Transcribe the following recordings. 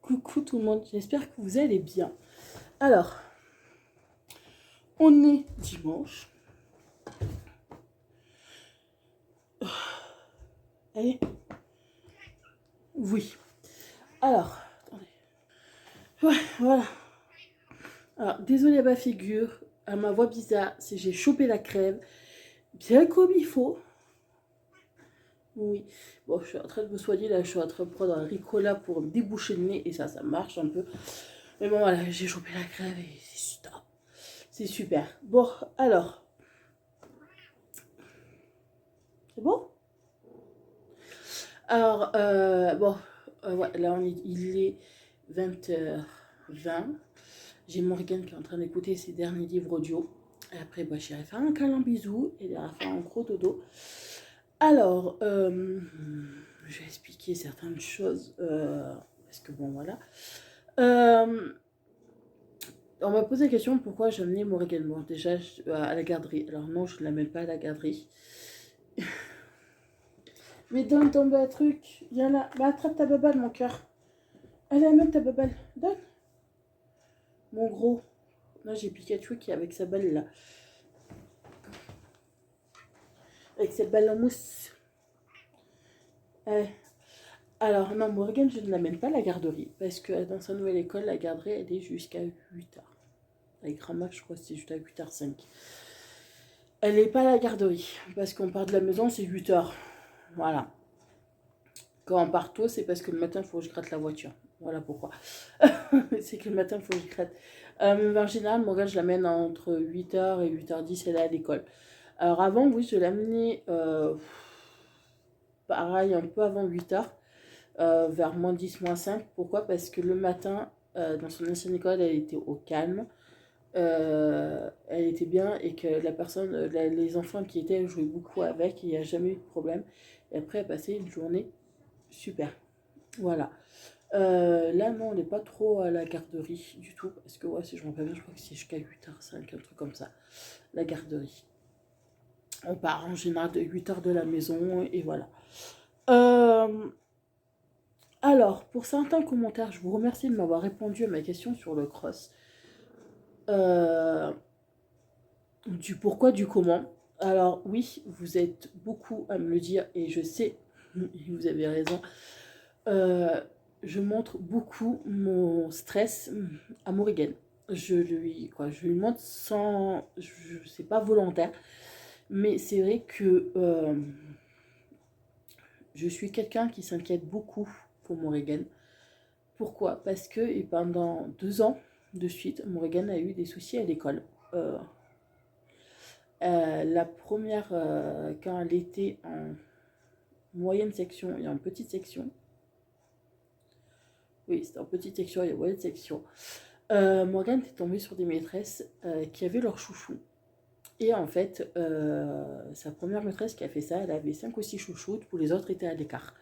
Coucou tout le monde, j'espère que vous allez bien. Alors, on est dimanche. Allez. Oui. Alors, attendez. Ouais, voilà. Alors, désolé à ma figure, à ma voix bizarre, si j'ai chopé la crève, bien comme il faut. Oui. Bon, je suis en train de me soigner, là, je suis en train de prendre un Ricola pour me déboucher le nez, et ça marche un peu. Mais bon, voilà, j'ai chopé la crève et c'est super. C'est super. Bon, alors. C'est bon? Alors, bon, ouais, là, il est 20h20. J'ai Morgane qui est en train d'écouter ses derniers livres audio. Et après, bah, j'irai faire un câlin bisou et j'irai faire un gros dodo. Alors, je vais expliquer certaines choses. Parce que bon, voilà. On m'a posé la question pourquoi j'ai amené Morgane. Bon, déjà, à la garderie. Alors, non, je ne l'amène pas à la garderie. Mais donne ton bas truc. Viens là. Bah, attrape ta baballe, mon cœur. Allez, amène ta baballe. Donne. Mon gros. Là, j'ai Pikachu qui est avec sa balle là. Avec cette balle en mousse. Alors, non, Morgane, je ne l'amène pas à la garderie. Parce que dans sa nouvelle école, la garderie, elle est jusqu'à 8h. Avec Rama, je crois que c'est jusqu'à 8h05. Elle n'est pas à la garderie. Parce qu'on part de la maison, c'est 8h. Voilà. Quand on part tôt, c'est parce que le matin, il faut que je gratte la voiture. Voilà pourquoi. C'est que le matin, il faut que je gratte. Mais en général, Morgane, je l'amène entre 8h et 8h10, elle est à l'école. Alors avant, oui, je l'amenais pareil, un peu avant 8h, vers moins 10, moins 5. Pourquoi? Parce que le matin, dans son ancienne école, elle était au calme. Elle était bien et que la personne, les enfants qui étaient, jouaient beaucoup avec, il n'y a jamais eu de problème. Et après, elle passait une journée super. Voilà. Là, non, on n'est pas trop à la garderie du tout. Parce que, ouais, si je me rappelle bien, je crois que c'est jusqu'à 8h05, un truc comme ça. La garderie. On part en général de 8h de la maison et voilà. Alors, pour certains commentaires, je vous remercie de m'avoir répondu à ma question sur le cross. Du pourquoi, du comment. Alors oui, vous êtes beaucoup à me le dire et je sais, vous avez raison. Je montre beaucoup mon stress à Morrigan. Je lui montre sans... c'est pas volontaire. Mais c'est vrai que je suis quelqu'un qui s'inquiète beaucoup pour Morrigan. Pourquoi? Parce que et pendant 2 ans de suite, Morrigan a eu des soucis à l'école. La première, quand elle était en moyenne section et en petite section, oui, c'était en petite section et en moyenne section, Morgane est tombée sur des maîtresses qui avaient leur chouchou. Et en fait, sa première maîtresse qui a fait ça, elle avait 5 ou 6 chouchous, tous les autres étaient à l'écart.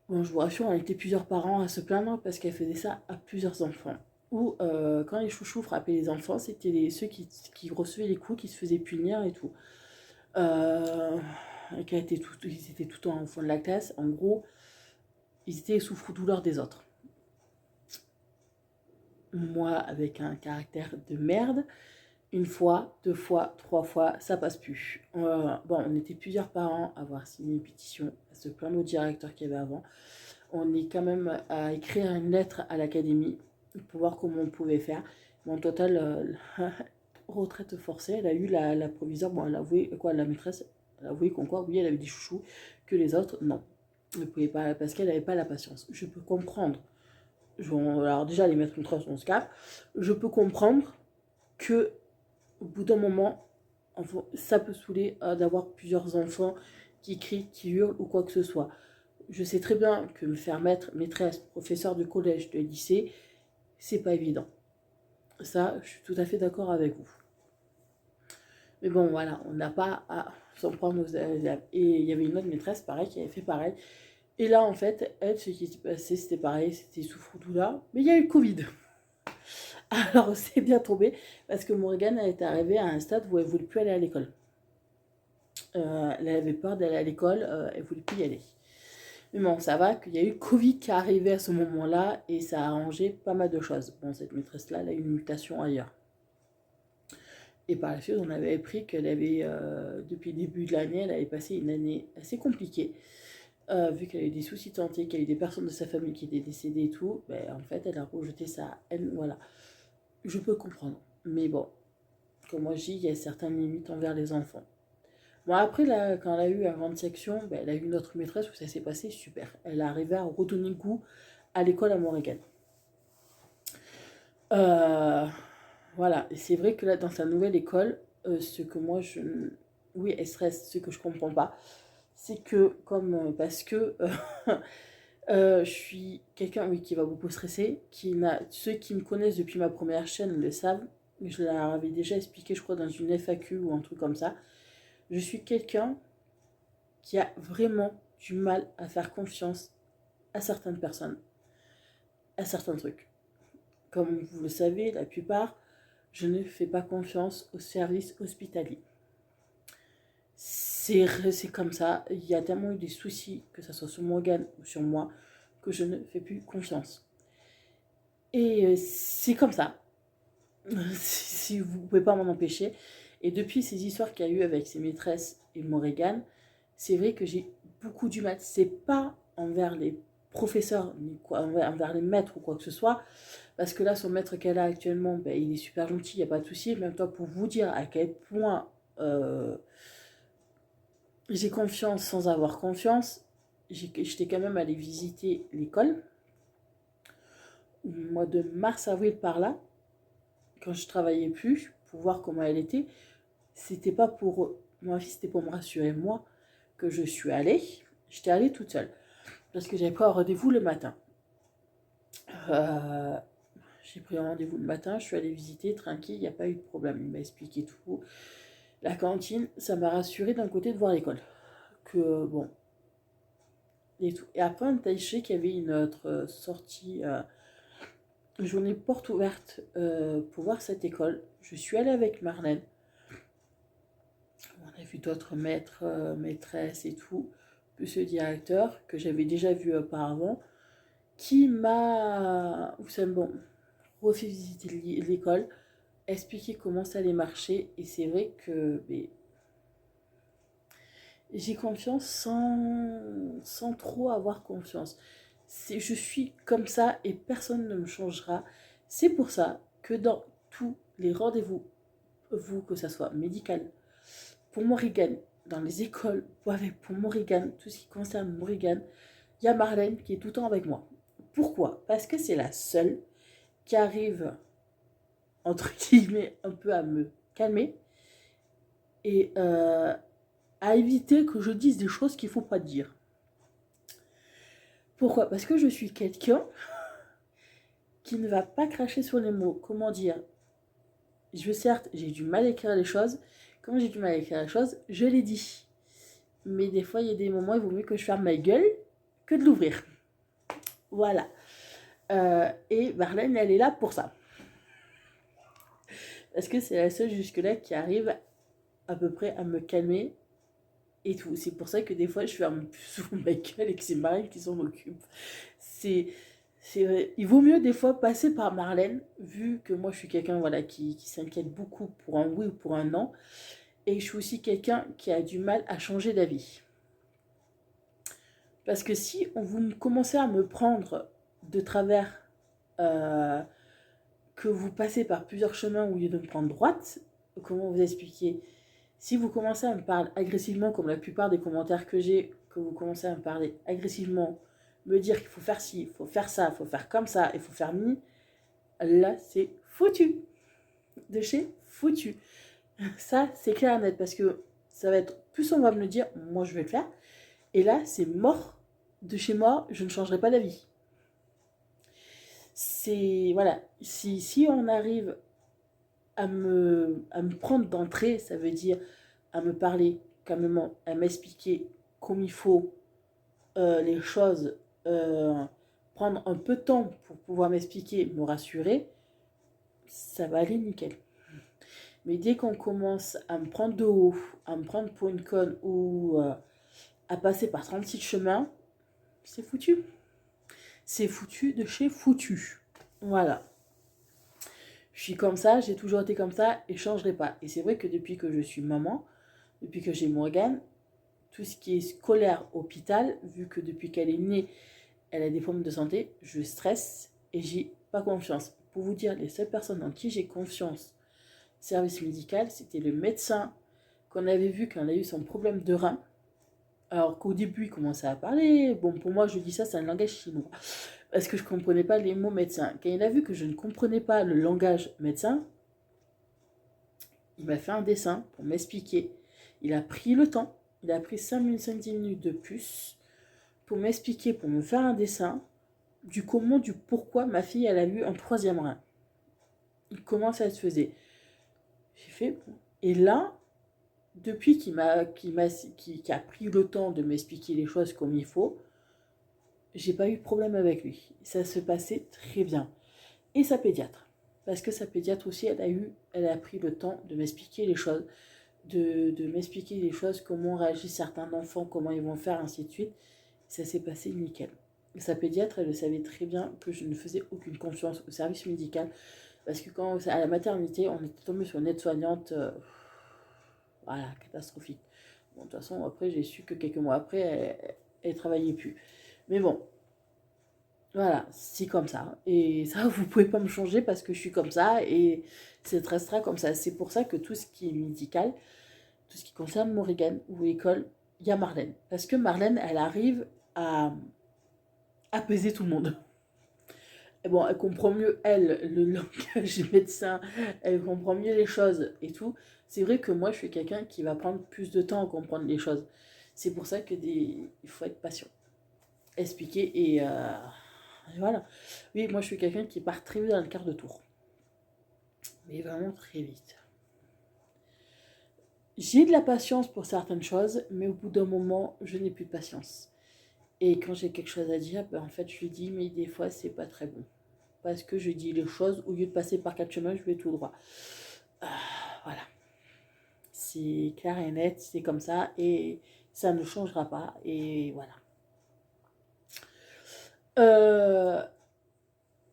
Bon, je vous rassure, on était plusieurs parents à se plaindre parce qu'elle faisait ça à plusieurs enfants. Ou quand les chouchous frappaient les enfants, c'était ceux qui recevaient les coups, qui se faisaient punir et tout. Ils étaient tout en fond de la classe. En gros, ils étaient souffre-douleur des autres. Moi, avec un caractère de merde, une fois, 2 fois, 3 fois, ça passe plus. Bon, on était plusieurs parents à avoir signé une pétition, à se plaindre au directeur qu'il y avait avant. On est quand même à écrire une lettre à l'académie pour voir comment on pouvait faire. Mais en total, retraite forcée, elle a eu la provisoire. Bon, elle a avoué, quoi, la maîtresse, elle a avoué qu'on quoi, oui, elle avait des chouchous, que les autres, non. Elle ne pouvait pas, parce qu'elle n'avait pas la patience. Je peux comprendre. Alors déjà, les maîtres maîtresses, on se capte. Je peux comprendre que au bout d'un moment, ça peut saouler d'avoir plusieurs enfants qui crient, qui hurlent ou quoi que ce soit. Je sais très bien que me faire maîtresse, professeur de collège, de lycée, c'est pas évident. Ça, je suis tout à fait d'accord avec vous. Mais bon, voilà, on n'a pas à s'en prendre aux élèves. Et il y avait une autre maîtresse, pareil, qui avait fait pareil. Et là, en fait, elle, ce qui s'est passé, c'était pareil, c'était souffre-douleur. Mais il y a eu le Covid. Alors, c'est bien tombé, parce que Morgane, elle est arrivée à un stade où elle ne voulait plus aller à l'école. Elle avait peur d'aller à l'école, elle ne voulait plus y aller. Mais bon, ça va qu'il y a eu Covid qui est arrivé à ce moment-là et ça a arrangé pas mal de choses. Bon, cette maîtresse-là, elle a eu une mutation ailleurs. Et par la suite, on avait appris qu'elle avait, depuis le début de l'année, elle avait passé une année assez compliquée. Vu qu'elle avait des soucis de santé, qu'il y avait des personnes de sa famille qui étaient décédées et tout, ben, en fait, elle a rejeté sa haine. Voilà. Je peux comprendre. Mais bon, comme moi je dis, il y a certaines limites envers les enfants. Bon, après, là, quand elle a eu la grande section, ben, elle a eu une autre maîtresse où ça s'est passé super. Elle est arrivée à redonner goût à l'école à Montréal. Voilà, et c'est vrai que là, dans sa nouvelle école, ce que moi, oui, elle stresse, ce que je comprends pas, c'est que, parce que je suis quelqu'un, oui, qui va beaucoup stresser, ceux qui me connaissent depuis ma première chaîne le savent, je leur avais déjà expliqué, je crois, dans une FAQ ou un truc comme ça. Je suis quelqu'un qui a vraiment du mal à faire confiance à certaines personnes, à certains trucs. Comme vous le savez, la plupart, je ne fais pas confiance au service hospitalier. C'est comme ça, il y a tellement eu des soucis, que ce soit sur Morgane ou sur moi, que je ne fais plus confiance. Et c'est comme ça. Si vous ne pouvez pas m'en empêcher. Et depuis ces histoires qu'il y a eu avec ses maîtresses et Morrigan, c'est vrai que j'ai beaucoup du mal. C'est pas envers les professeurs, ni quoi, envers les maîtres ou quoi que ce soit. Parce que là, son maître qu'elle a actuellement, ben, il est super gentil, il n'y a pas de souci. Même toi, pour vous dire à quel point j'ai confiance sans avoir confiance, j'étais quand même allée visiter l'école. Au mois de mars-avril par là, quand je travaillais plus, pour voir comment elle était. C'était pas pour ma fille, c'était pour me rassurer moi que je suis allée. J'étais allée toute seule parce que j'avais pris un rendez-vous le matin. Euh, j'ai pris un rendez-vous le matin, je suis allée visiter tranquille, il n'y a pas eu de problème. Il m'a expliqué tout. La cantine, ça m'a rassurée d'un côté de voir l'école. Que bon. Et tout. Et après, on a qu'il y avait une autre sortie, journée porte ouverte pour voir cette école. Je suis allée avec Marlène. On a vu d'autres maîtres, maîtresses et tout, plus ce directeur que j'avais déjà vu auparavant, qui m'a, vous savez, bon, refait visiter l'école, expliquer comment ça allait marcher, et c'est vrai que j'ai confiance sans trop avoir confiance. Je suis comme ça et personne ne me changera. C'est pour ça que dans tous les rendez-vous, vous, que ça soit médical, pour Morrigan, dans les écoles, pour Morrigan, tout ce qui concerne Morrigan, il y a Marlène qui est tout le temps avec moi. Pourquoi? Parce que c'est la seule qui arrive, entre guillemets, un peu à me calmer et à éviter que je dise des choses qu'il ne faut pas dire. Pourquoi? Parce que je suis quelqu'un qui ne va pas cracher sur les mots. Comment dire? Certes, j'ai du mal à écrire les choses. Comme j'ai du mal à écrire les choses, je les dis. Mais des fois, il y a des moments, il vaut mieux que je ferme ma gueule que de l'ouvrir. Voilà. Et Marlène, elle est là pour ça. Parce que c'est la seule jusque-là qui arrive à peu près à me calmer et tout. C'est pour ça que des fois, je ferme plus souvent ma gueule et que c'est Marlène qui s'en occupe. Il vaut mieux des fois passer par Marlène, vu que moi, je suis quelqu'un voilà, qui s'inquiète beaucoup pour un oui ou pour un non. Et je suis aussi quelqu'un qui a du mal à changer d'avis. Parce que si vous commencez à me prendre de travers, que vous passez par plusieurs chemins au lieu de me prendre droite, comment vous expliquer? Si vous commencez à me parler agressivement, comme la plupart des commentaires que j'ai, que vous commencez à me parler agressivement, me dire qu'il faut faire ci, il faut faire ça, il faut faire comme ça, il faut faire mi, là c'est foutu. De chez foutu. Ça c'est clair et net parce que ça va être, plus on va me le dire, moi je vais le faire. Et là c'est mort de chez moi, je ne changerai pas d'avis. C'est, voilà, si on arrive à me prendre d'entrée, ça veut dire à me parler calmement, à m'expliquer comme il faut les choses, prendre un peu de temps pour pouvoir m'expliquer, me rassurer, ça va aller nickel. Mais dès qu'on commence à me prendre de haut, à me prendre pour une conne ou à passer par 36 chemins, c'est foutu. C'est foutu de chez foutu. Voilà. Je suis comme ça, j'ai toujours été comme ça et je ne changerai pas. Et c'est vrai que depuis que je suis maman, depuis que j'ai Morgane, tout ce qui est scolaire, hôpital, vu que depuis qu'elle est née, elle a des problèmes de santé, je stresse et j'ai pas confiance. Pour vous dire, les seules personnes en qui j'ai confiance, service médical, c'était le médecin qu'on avait vu quand elle a eu son problème de rein. Alors qu'au début, il commençait à parler. Bon, pour moi, je dis ça, c'est un langage chinois. Parce que je ne comprenais pas les mots médecin. Quand il a vu que je ne comprenais pas le langage médecin, il m'a fait un dessin pour m'expliquer. Il a pris le temps. Il a pris 5 minutes, 5-10 minutes de plus pour m'expliquer, pour me faire un dessin du comment, du pourquoi ma fille, elle a eu un troisième rein. Comment ça se faisait. J'ai fait... Et là, depuis qu'il a pris le temps de m'expliquer les choses comme il faut, j'ai pas eu de problème avec lui. Ça se passait très bien. Et sa pédiatre. Parce que sa pédiatre aussi, elle a pris le temps de m'expliquer les choses, de m'expliquer les choses, comment réagissent certains enfants, comment ils vont faire, ainsi de suite. Ça s'est passé nickel. Et sa pédiatre, elle le savait très bien que je ne faisais aucune confiance au service médical. Parce que quand à la maternité, on était tombé sur une aide-soignante, voilà, catastrophique. Bon, de toute façon, après, j'ai su que quelques mois après, elle travaillait plus. Mais bon, voilà, c'est comme ça. Et ça, vous pouvez pas me changer parce que je suis comme ça et c'est restera comme ça. C'est pour ça que tout ce qui est médical, tout ce qui concerne Morrigan ou école, il y a Marlène. Parce que Marlène, elle arrive à apaiser tout le monde. Et bon, elle comprend mieux, elle, le langage médecin, elle comprend mieux les choses et tout. C'est vrai que moi, je suis quelqu'un qui va prendre plus de temps à comprendre les choses. C'est pour ça que il faut être patient. Expliquer et voilà. Oui, moi, je suis quelqu'un qui part très vite dans le quart de tour. Mais vraiment très vite. J'ai de la patience pour certaines choses, mais au bout d'un moment, je n'ai plus de patience. Et quand j'ai quelque chose à dire, ben, en fait, je lui dis, mais des fois, c'est pas très bon. Parce que je dis les choses, au lieu de passer par quatre chemins, je vais tout droit. Voilà. C'est clair et net, c'est comme ça, et ça ne changera pas, et voilà.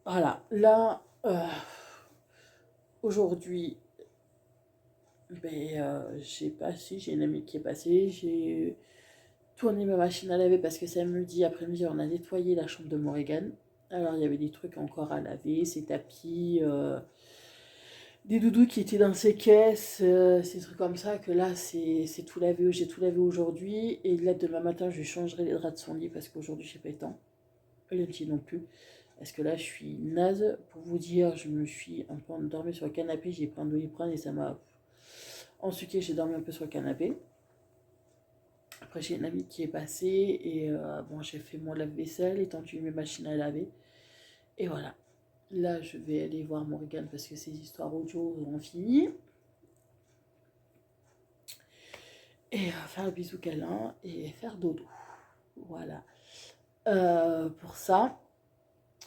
Voilà, là, aujourd'hui, j'ai une amie qui est passée, j'ai tourné ma machine à laver parce que samedi après-midi, on a nettoyé la chambre de Morrigan. Alors, il y avait des trucs encore à laver, ses tapis, des doudous qui étaient dans ses caisses, ces trucs comme ça, que là, c'est tout lavé, j'ai tout lavé aujourd'hui. Et là, demain matin, je changerai les draps de son lit parce qu'aujourd'hui, j'ai pas le temps. Le petit non plus. Parce que là, je suis naze. Pour vous dire, je me suis un peu endormie sur le canapé, j'ai pris un Doliprane et ça m'a ensuite, j'ai dormi un peu sur le canapé. Après, j'ai une amie qui est passée et bon, j'ai fait mon lave-vaisselle, étendu mes machines à laver. Et voilà. Là, je vais aller voir Morgane parce que ces histoires audio ont fini. Et faire le bisou câlin et faire dodo. Voilà. Pour ça.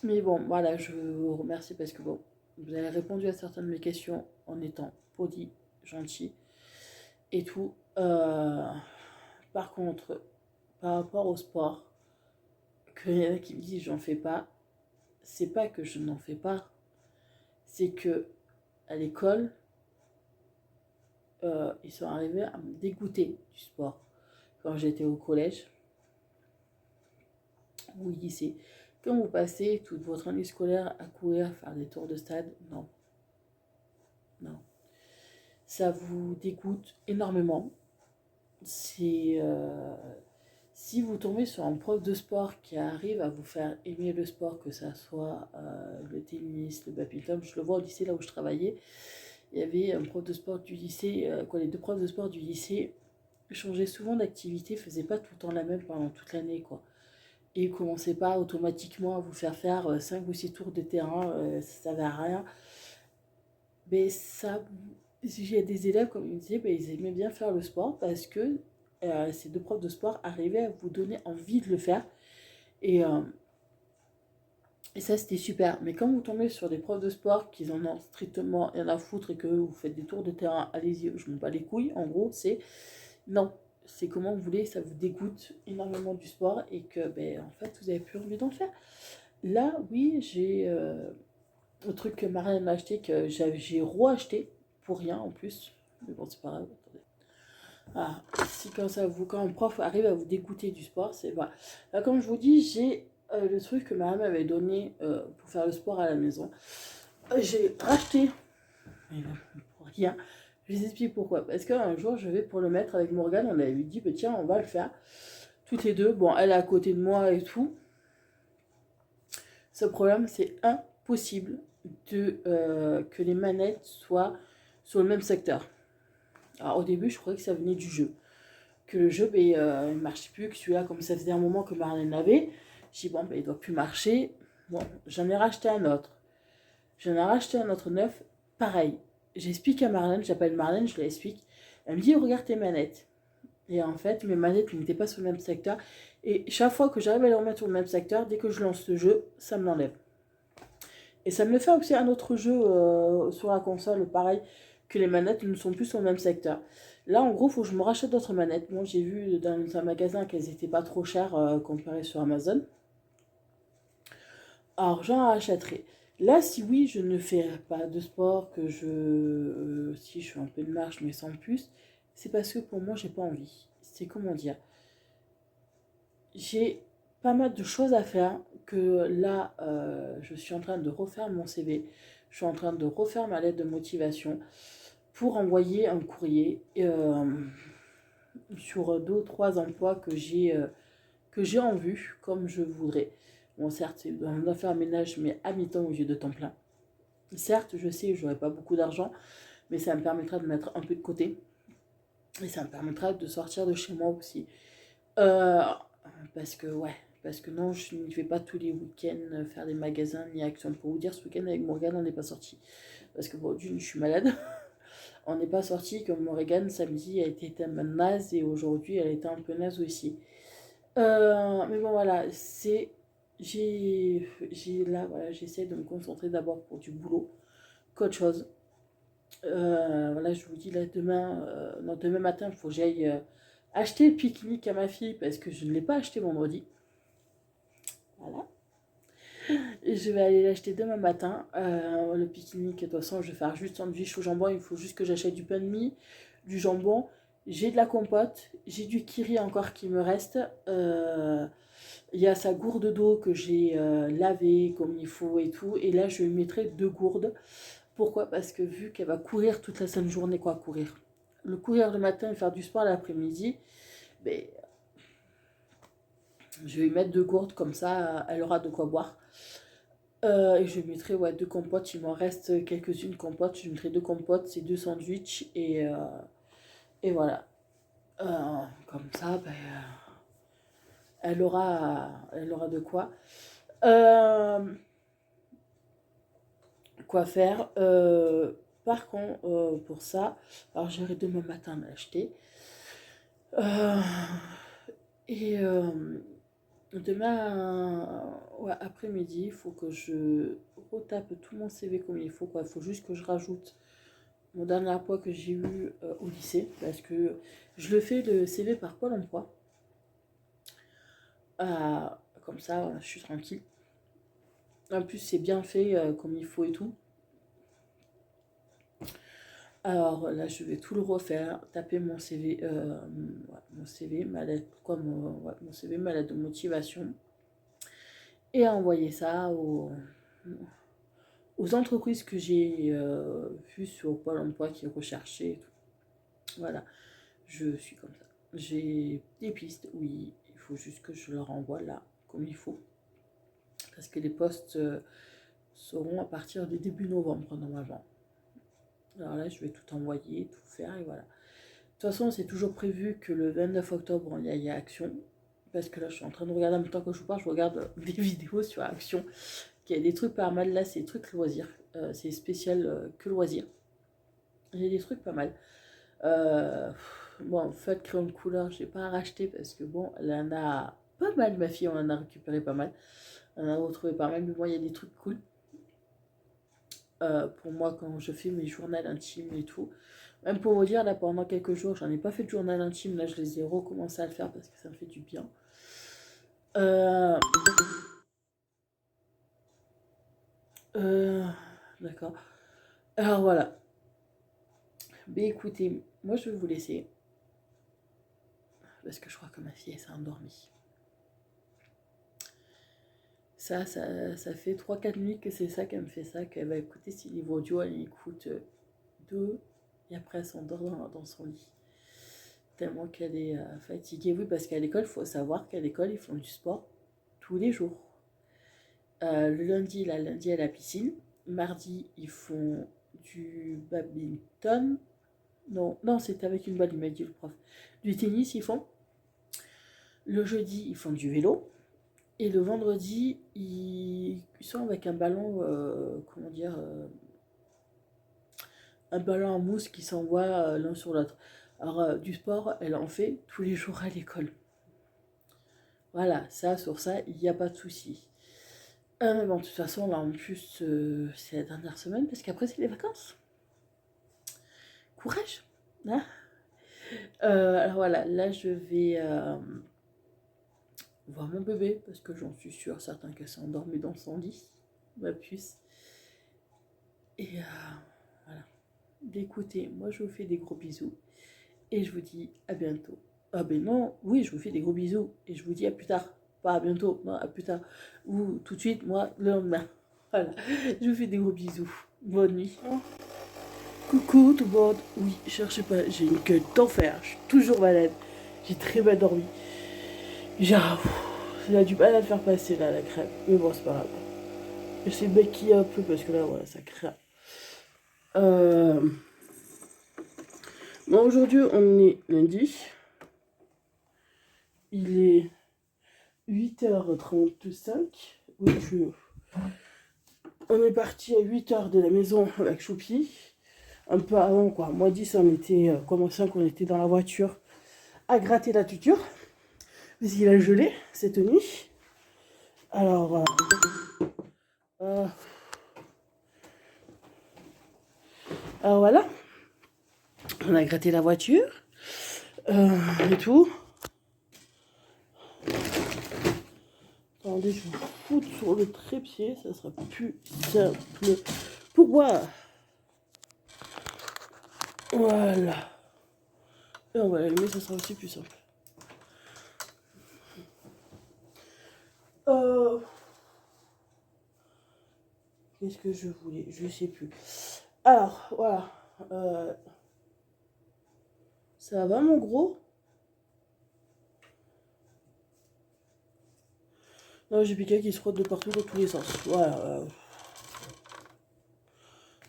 Mais bon, voilà, je vous remercie parce que bon, vous avez répondu à certaines de mes questions en étant poli, gentil et tout. Par contre, par rapport au sport, qu'il y en a qui me disent j'en fais pas, c'est pas que je n'en fais pas, c'est que à l'école, ils sont arrivés à me dégoûter du sport. Quand j'étais au collège ou au lycée, quand vous passez toute votre année scolaire à courir, à faire des tours de stade, non. Non. Ça vous dégoûte énormément. C'est... si vous tombez sur un prof de sport qui arrive à vous faire aimer le sport, que ça soit le tennis, le badminton, je le vois au lycée là où je travaillais, il y avait un prof de sport du lycée, les deux profs de sport du lycée changeaient souvent d'activité, faisaient pas tout le temps la même pendant toute l'année, quoi. Et ils commençaient pas automatiquement à vous faire 5 ou 6 tours de terrain, ça servait à rien. Mais ça, j'ai des élèves, comme ils me disaient, ils aimaient bien faire le sport parce que ces deux profs de sport arrivaient à vous donner envie de le faire. Et, euh, et ça, c'était super. Mais quand vous tombez sur des profs de sport qui en ont strictement rien à foutre et que vous faites des tours de terrain, allez-y, je m'en bats les couilles, en gros, c'est non. c'est comment vous voulez, ça vous dégoûte énormément du sport et que, en fait, vous n'avez plus envie d'en faire. Là, oui, j'ai le truc que Marianne m'a acheté, que j'ai re-acheté pour rien en plus. Mais bon, c'est pas grave. Attendez. Ah, si quand un prof arrive à vous dégoûter du sport, c'est voilà. Là, comme je vous dis, j'ai le truc que Marianne m'avait donné pour faire le sport à la maison. J'ai racheté, mais pour rien. Je vous explique pourquoi. Parce qu'un jour, je vais pour le mettre avec Morgane, on avait dit, tiens, on va le faire. Toutes les deux. Bon, elle est à côté de moi et tout. Ce problème, c'est impossible que les manettes soient sur le même secteur. Alors au début, je croyais que ça venait du jeu. Que le jeu, il ne marchait plus, que celui-là, comme ça faisait un moment que Marlène l'avait, j'ai dit, bon, il ne doit plus marcher. Bon, j'en ai racheté un autre. J'en ai racheté un autre neuf, pareil. J'explique à Marlène, j'appelle Marlène, je lui explique. Elle me dit, regarde tes manettes. Et en fait, mes manettes n'étaient pas sur le même secteur. Et chaque fois que j'arrive à les remettre sur le même secteur, dès que je lance le jeu, ça me l'enlève. Et ça me le fait aussi un autre jeu sur la console, pareil, que les manettes ne sont plus sur le même secteur. Là, en gros, il faut que je me rachète d'autres manettes. Bon, j'ai vu dans un magasin qu'elles n'étaient pas trop chères comparées sur Amazon. Alors, j'en rachèterai. Là, si oui, je ne fais pas de sport, que si je fais un peu de marche, mais sans plus, c'est parce que pour moi, j'ai pas envie. C'est comment dire. J'ai pas mal de choses à faire que là, je suis en train de refaire mon CV. Je suis en train de refaire ma lettre de motivation pour envoyer un courrier sur 2 ou 3 emplois que j'ai en vue, comme je voudrais. Bon, certes, c'est un affaire à ménage, mais à mi-temps au lieu de temps plein. Certes, je sais, je n'aurai pas beaucoup d'argent, mais ça me permettra de mettre un peu de côté. Et ça me permettra de sortir de chez moi aussi. Parce que non, je ne vais pas tous les week-ends faire des magasins ni actions. Pour vous dire, ce week-end avec Morgane, on n'est pas sorti. Parce que bon, d'une, je suis malade. On n'est pas sorti, comme Morgane, samedi, elle était tellement naze et aujourd'hui, elle était un peu naze aussi. Mais bon, voilà, j'essaie de me concentrer d'abord pour du boulot qu'autre chose. Voilà, je vous dis là, demain matin, il faut que j'aille acheter le pique-nique à ma fille parce que je ne l'ai pas acheté vendredi. Voilà. Et je vais aller l'acheter demain matin. Le pique-nique, de toute façon, je vais faire juste un sandwich au jambon. Il faut juste que j'achète du pain de mie, du jambon. J'ai de la compote. J'ai du kiri encore qui me reste. Il y a sa gourde d'eau que j'ai lavée comme il faut et tout. Et là, je lui mettrai 2 gourdes. Pourquoi? Parce que vu qu'elle va courir toute la sainte journée, courir. Le courir le matin et faire du sport l'après-midi, ben, je vais lui mettre 2 gourdes comme ça, elle aura de quoi boire. Et je mettrai 2 compotes, il m'en reste quelques-unes compotes, je mettrai 2 compotes, c'est 2 sandwichs et voilà. Comme ça, elle aura de quoi. Quoi faire. Par contre, pour ça, alors j'irai demain matin l'acheter. Et demain après-midi, il faut que je retape tout mon CV comme il faut. Il faut juste que je rajoute mon dernier emploi que j'ai eu au lycée. Parce que je le fais le CV par Pôle emploi. Comme ça, je suis tranquille. En plus, c'est bien fait comme il faut et tout. Alors là, je vais tout le refaire, taper mon CV, ma lettre, mon CV, ma lettre de motivation, et envoyer ça aux entreprises que j'ai vues sur Pôle emploi qui recherchaient et tout. Voilà, je suis comme ça. J'ai des pistes, oui, il faut juste que je leur envoie là, comme il faut. Parce que les postes seront à partir du début novembre, normalement. Alors là, je vais tout envoyer, tout faire, et voilà. De toute façon, c'est toujours prévu que le 29 octobre, il y a Action. Parce que là, je suis en train de regarder en même temps que je vous parle, je regarde des vidéos sur Action. Il y a des trucs pas mal. Là, c'est des trucs loisirs. C'est spécial que loisirs. Il y a des trucs pas mal. Bon, en fait, crayon de couleur, je n'ai pas à racheter parce que bon, elle en a pas mal. Ma fille, on en a récupéré pas mal. On en a retrouvé pas mal. Mais bon, il y a des trucs cool. Pour moi, quand je fais mes journaux intimes et tout. Même pour vous dire, là, pendant quelques jours, j'en ai pas fait de journal intime. Là, je les ai recommencé à le faire parce que ça me fait du bien. Euh, D'accord. Alors voilà. Mais écoutez, moi je vais vous laisser. Parce que je crois que ma fille, elle s'est endormie. Ça fait 3-4 nuits que c'est ça qu'elle me fait ça, qu'elle va écouter ses livres audio, elle écoute deux, et après elle s'endort dans son lit. Tellement qu'elle est fatiguée. Oui, parce qu'à l'école, il faut savoir qu'à l'école, ils font du sport tous les jours. Le lundi, à la piscine. Mardi, ils font du badminton. Non, non, c'est avec une balle, il m'a dit le prof. Du tennis, ils font. Le jeudi, ils font du vélo. Et le vendredi, ils sont avec un ballon, comment dire, un ballon en mousse qui s'envoie l'un sur l'autre. Alors, du sport, elle en fait tous les jours à l'école. Voilà, ça, sur ça, il n'y a pas de souci. Mais bon, de toute façon, là, en plus, c'est la dernière semaine, parce qu'après, c'est les vacances. Courage, hein. Alors voilà, là, je vais voir mon bébé, parce que j'en suis sûre, certain qu'elle s'est endormie dans son lit, ma puce. Et voilà. D'écouter, moi, je vous fais des gros bisous, et je vous dis à bientôt. Ah ben non, oui, je vous fais des gros bisous, et je vous dis à plus tard. Pas à bientôt, non, à plus tard. Ou tout de suite, moi, le lendemain. Voilà, je vous fais des gros bisous. Bonne nuit. Coucou tout le monde. Oui, cherchez pas, j'ai une gueule d'enfer. Je suis toujours malade. J'ai très mal dormi. J'ai du mal à le faire passer là, la crème. Mais bon, c'est pas grave. J'essaie de maquiller un peu parce que là, voilà, ça craint. Euh... Bon, aujourd'hui, on est lundi. Il est 8h35. Oui, on est parti à 8h de la maison avec Choupi. Un peu avant, quoi. Moi 10, on était, comme 5, on était dans la voiture à gratter la tuture. Parce qu'il a gelé cette nuit. Alors, euh, alors voilà. On a gratté la voiture. Et tout. Attendez, je vais foutre sur le trépied. Ça sera plus simple pour moi. Voilà. Et on va l'allumer, ça sera aussi plus simple. Qu'est-ce que je voulais? Je sais plus. Alors, voilà. Ça va, mon gros? Non, j'ai piqué qui se frotte de partout dans tous les sens. Voilà.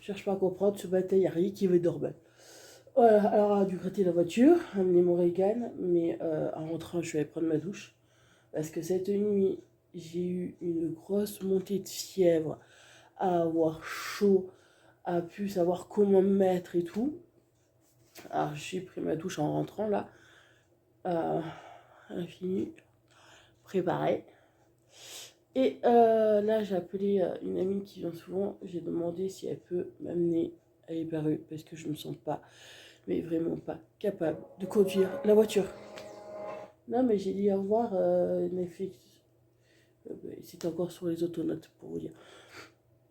Je cherche pas à comprendre. Ce matin, il n'y a rien qui veut dormir. Voilà, alors on a dû gratter la voiture, amener mon Reagan, mais en rentrant, je suis allée prendre ma douche. Parce que cette nuit, j'ai eu une grosse montée de fièvre, à avoir chaud, à plus savoir comment me mettre et tout. Alors j'ai pris ma douche en rentrant là. Fini, préparé. Et là, j'ai appelé une amie qui vient souvent. J'ai demandé si elle peut m'amener à l'Hyper-U parce que je ne me sens pas, mais vraiment pas capable de conduire la voiture. Non, mais j'ai dit au revoir, Netflix. C'est encore sur les autonotes pour vous dire.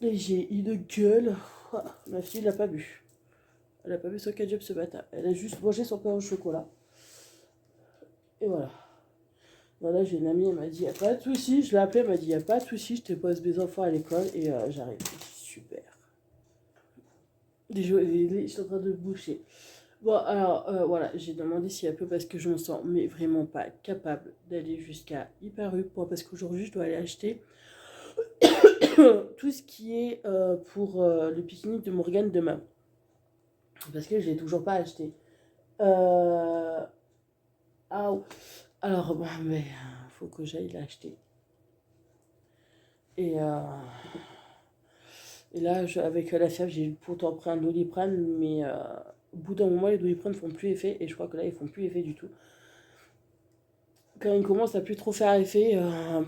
Et j'ai une gueule. Ma fille n'a pas bu. Elle n'a pas bu son ketchup ce matin. Elle a juste mangé son pain au chocolat. Et voilà. Voilà, j'ai une amie, elle m'a dit, y a pas de souci. Je l'ai appelée, elle m'a dit, y a pas de souci, je te pose mes enfants à l'école et j'arrive. Super. Je suis en train de boucher. Bon, alors voilà, j'ai demandé si elle peut parce que je me sens mais vraiment pas capable d'aller jusqu'à Hyper-U parce qu'aujourd'hui je dois aller acheter tout ce qui est pour le pique-nique de Morgane demain. Parce que je l'ai toujours pas acheté. Ah, alors bon, mais faut que j'aille l'acheter. Et, et là, avec la fièvre, j'ai pourtant pris un Doliprane, mais au bout d'un moment, les Doliprane ne font plus effet. Et je crois que là, ils font plus effet du tout. Quand ils commencent à plus trop faire effet,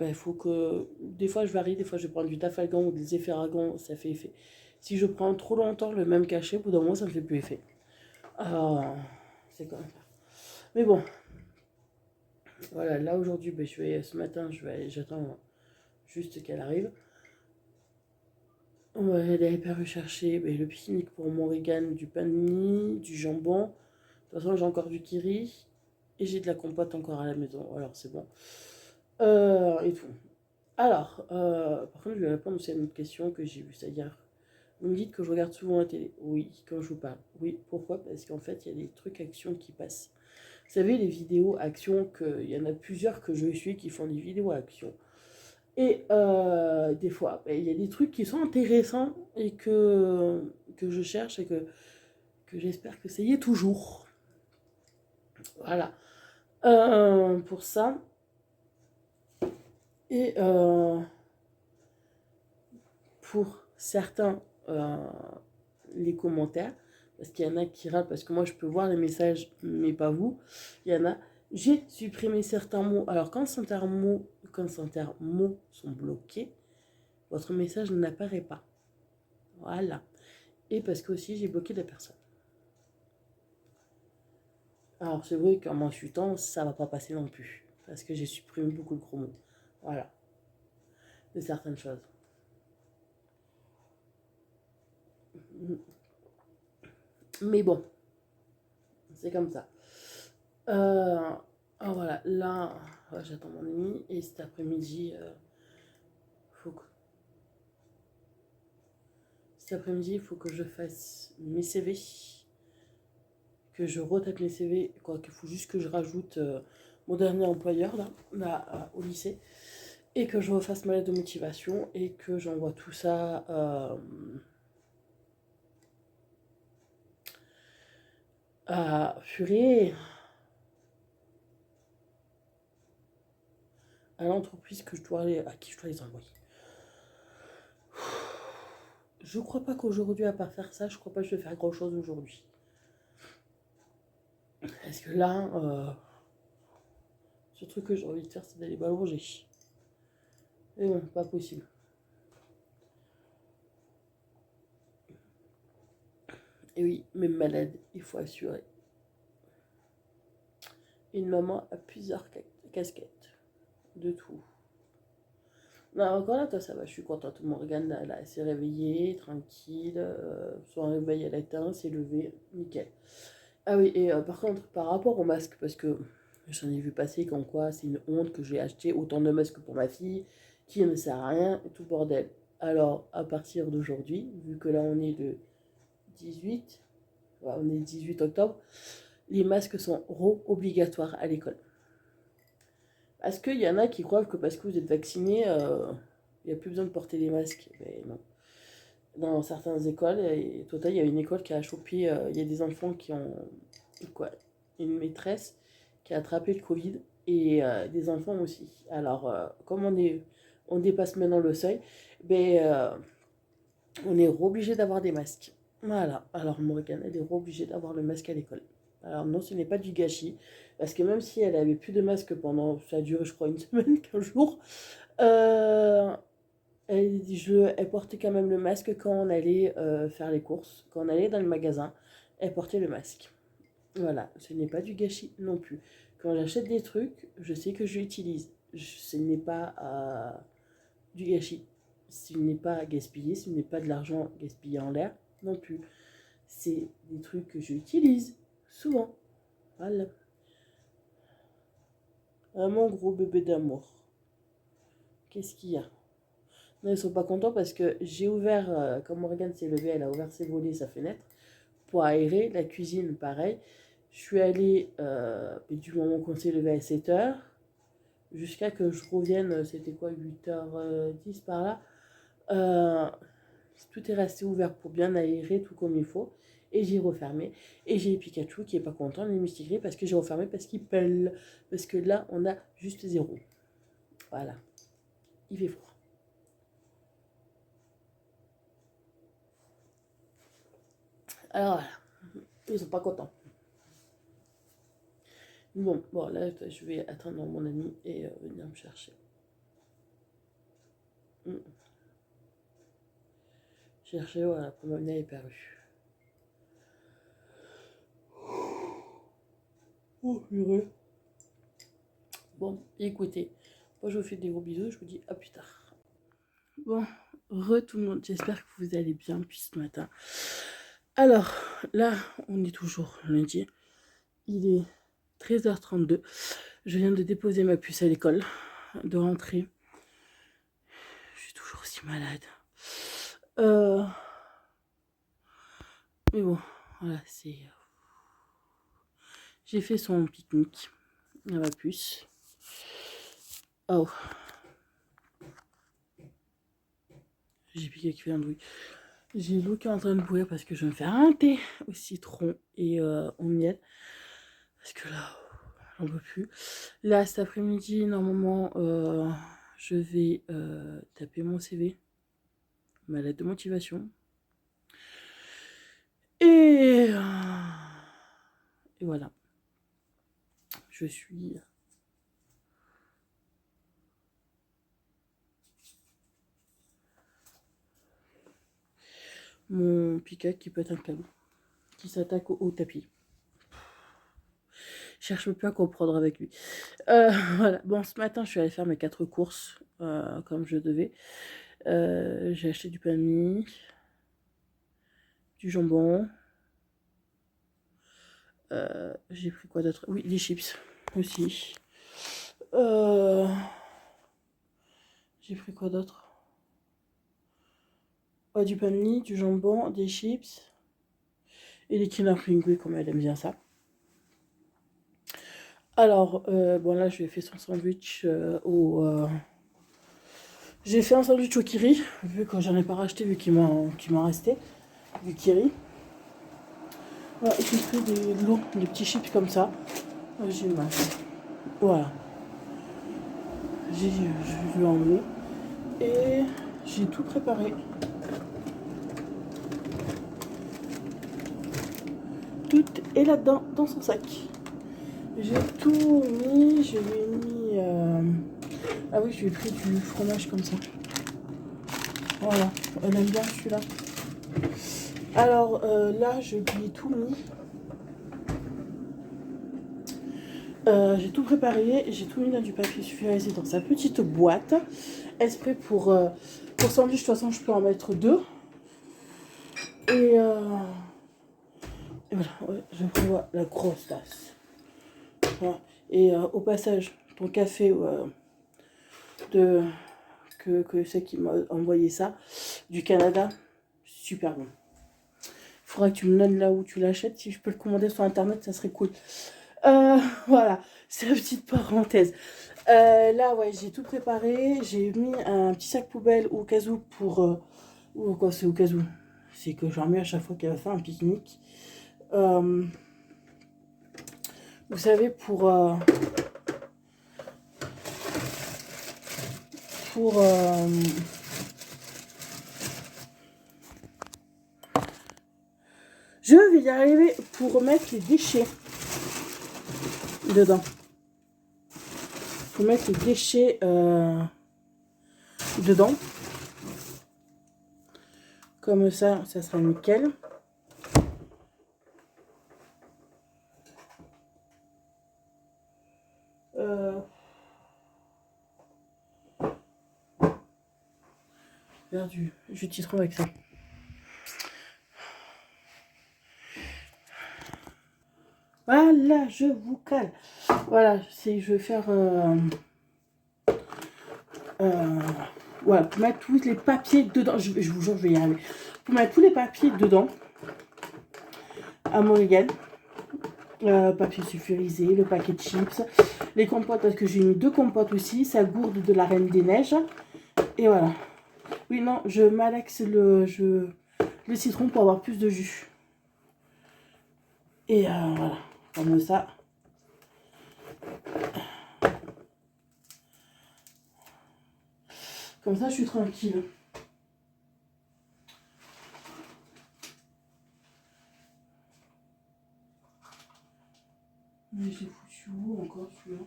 il faut que... Des fois, je varie, des fois, je prends du Tafalgan ou des Efferalgan, ça fait effet. Si je prends trop longtemps le même cachet, au bout d'un moment, ça ne me fait plus effet. Ah, c'est comme ça. Mais bon, voilà, là aujourd'hui, ben, ce matin, j'attends juste qu'elle arrive. Ouais, elle est hyper recherchée. Ben, le pique-nique pour Morrigan, du pain de mie, du jambon. De toute façon, j'ai encore du kiri. Et j'ai de la compote encore à la maison. Alors, c'est bon. Et tout. Alors, par contre, je vais répondre aussi à une autre question que j'ai vue, c'est-à-dire, vous me dites que je regarde souvent la télé. Oui, quand je vous parle. Oui, pourquoi? Parce qu'en fait, il y a des trucs actions qui passent. Vous savez, les vidéos actions, il y en a plusieurs que je suis qui font des vidéos actions. Et des fois, ben, il y a des trucs qui sont intéressants et que je cherche et que j'espère que ça y est toujours. Voilà. Pour ça. Et pour certains, les commentaires, parce qu'il y en a qui râlent, parce que moi je peux voir les messages, mais pas vous. Il y en a, j'ai supprimé certains mots. Alors quand certains mots sont bloqués, votre message n'apparaît pas. Voilà. Et parce que aussi j'ai bloqué des personnes. Alors c'est vrai qu'en m'insultant, ça va pas passer non plus. Parce que j'ai supprimé beaucoup de gros mots. Voilà. De certaines choses. Mais bon, c'est comme ça. Voilà, là, ouais, j'attends mon ami. Et cet après-midi, faut que... il faut que je fasse mes CV. Que je retape mes CV. Quoi, qu'il faut juste que je rajoute mon dernier employeur, là, au lycée. Et que je refasse ma lettre de motivation. Et que j'envoie tout ça à Furet, à l'entreprise à qui je dois les envoyer. Je crois pas qu'aujourd'hui, à part faire ça, je crois pas que je vais faire grand chose aujourd'hui. Parce que là, ce truc que j'ai envie de faire, c'est d'aller m'allonger. Mais bon, pas possible. Et oui, même malade, il faut assurer. Une maman a plusieurs casquettes. De tout. Non, encore là, toi, ça va, je suis contente. Morgane, là, elle s'est réveillée, tranquille. Son réveil, elle a éteint, s'est levée, nickel. Ah oui, et par contre, par rapport au masque, parce que j'en ai vu passer comme quoi c'est une honte que j'ai acheté autant de masques pour ma fille, qui ne sert à rien, et tout bordel. Alors, à partir d'aujourd'hui, vu que là on est le 18, ouais, on est le 18 octobre, les masques sont obligatoires à l'école. Est-ce qu'il y en a qui croient que parce que vous êtes vacciné, il n'y a plus besoin de porter les masques? Mais non. Dans certaines écoles, et total, il y a une école qui a chopé, il y a des enfants qui ont quoi, une maîtresse qui a attrapé le Covid et des enfants aussi. Alors, comme on dépasse maintenant le seuil, ben, on est obligé d'avoir des masques. Voilà. Alors, Morgane, elle est obligée d'avoir le masque à l'école. Alors, non, ce n'est pas du gâchis. Parce que même si elle avait plus de masque pendant, ça a duré, je crois, une semaine, 15 jours, euh, elle portait quand même le masque quand on allait faire les courses. Quand on allait dans le magasin, elle portait le masque. Voilà, ce n'est pas du gâchis non plus. Quand j'achète des trucs, je sais que je l'utilise. Ce n'est pas du gâchis. Ce n'est pas gaspillé, ce n'est pas de l'argent gaspillé en l'air non plus. C'est des trucs que j'utilise souvent. Voilà. Mon gros bébé d'amour. Qu'est-ce qu'il y a? Non, ils sont pas contents parce que j'ai ouvert, quand Morgane s'est levée, elle a ouvert ses volets, sa fenêtre, pour aérer. La cuisine, pareil. Je suis allée, du moment qu'on s'est levé à 7h, jusqu'à que je revienne, c'était quoi, 8h10 par là. Euh, Tout est resté ouvert pour bien aérer tout comme il faut. Et j'ai refermé. Et j'ai Pikachu qui est pas content, les Mistigris, parce que j'ai refermé parce qu'il pèle. Parce que là, on a juste 0. Voilà. Il fait froid. Alors voilà. Ils sont pas contents. Bon, là, je vais attendre mon ami et venir me chercher. Mm. Chercher, voilà, pour m'amener à les perrues. Oh, purée. Bon, écoutez, moi je vous fais des gros bisous, je vous dis à plus tard. Bon, tout le monde, j'espère que vous allez bien depuis ce matin. Alors, là, on est toujours lundi. Il est 13h32. Je viens de déposer ma puce à l'école, de rentrer. Je suis toujours aussi malade. Mais bon, voilà, c'est... J'ai fait son pique-nique à ma puce. Oh. J'ai piqué qui fait un bruit. J'ai l'eau qui est en train de bouillir parce que je vais me faire un thé au citron et au miel. Parce que là, j'en peux plus. Là, cet après-midi, normalement, je vais taper mon CV, ma lettre de motivation. Et voilà. Je suis... Mon pick-up qui peut être un câble, qui s'attaque au tapis. Je cherche plus à comprendre avec lui. Voilà. Bon, ce matin, je suis allée faire mes 4 courses comme je devais. J'ai acheté du pain de mie, du jambon. J'ai pris quoi d'autre? Oui, des chips aussi. J'ai pris quoi d'autre? Ouais, du pain de mie, du jambon, des chips et des Kinder Pringles, comme elle aime bien ça. Alors, bon là, je lui ai fait son sandwich J'ai fait un sandwich au kiri, vu que j'en ai pas racheté, vu qu'il m'en restait, du kiri. Voilà, j'ai pris des petits chips comme ça. J'ai mal. Voilà. Je lui ai emmené. Et j'ai tout préparé. Tout est là-dedans, dans son sac. J'ai tout mis, je lui ai mis... Ah oui, je lui ai pris du fromage comme ça. Voilà, elle aime bien celui-là. Alors là, je lui ai tout mis. J'ai tout préparé, j'ai tout mis dans du papier sulfurisé dans sa petite boîte. Exprès pour sandwich, de toute façon, je peux en mettre 2. Et voilà, ouais, je prévois la grosse tasse. Voilà. Et au passage, ton café que c'est qui m'a envoyé ça, du Canada, super bon. Il faudra que tu me donnes là où tu l'achètes. Si je peux le commander sur internet, ça serait cool. Voilà, c'est la petite parenthèse. Là, ouais, j'ai tout préparé. J'ai mis un petit sac poubelle au cas où pour... ou quoi, c'est au cas où. C'est que j'en mets à chaque fois qu'elle va faire un pique-nique. Vous savez, je vais y arriver pour mettre les déchets dedans. Pour mettre les déchets dedans. Comme ça sera nickel. Faire du jus de citron avec ça. Voilà, je vous cale. Voilà, je vais faire... voilà, pour mettre tous les papiers dedans. Je vous jure, je vais y arriver. Pour mettre tous les papiers dedans. À mon égal. Papier sulfurisé, le paquet de chips, les compotes, parce que j'ai mis 2 compotes aussi, sa gourde de la Reine des Neiges. Et voilà. Oui, non, je malaxe le citron pour avoir plus de jus. Et voilà, comme ça. Comme ça, je suis tranquille. Mais j'ai foutu où encore celui-là?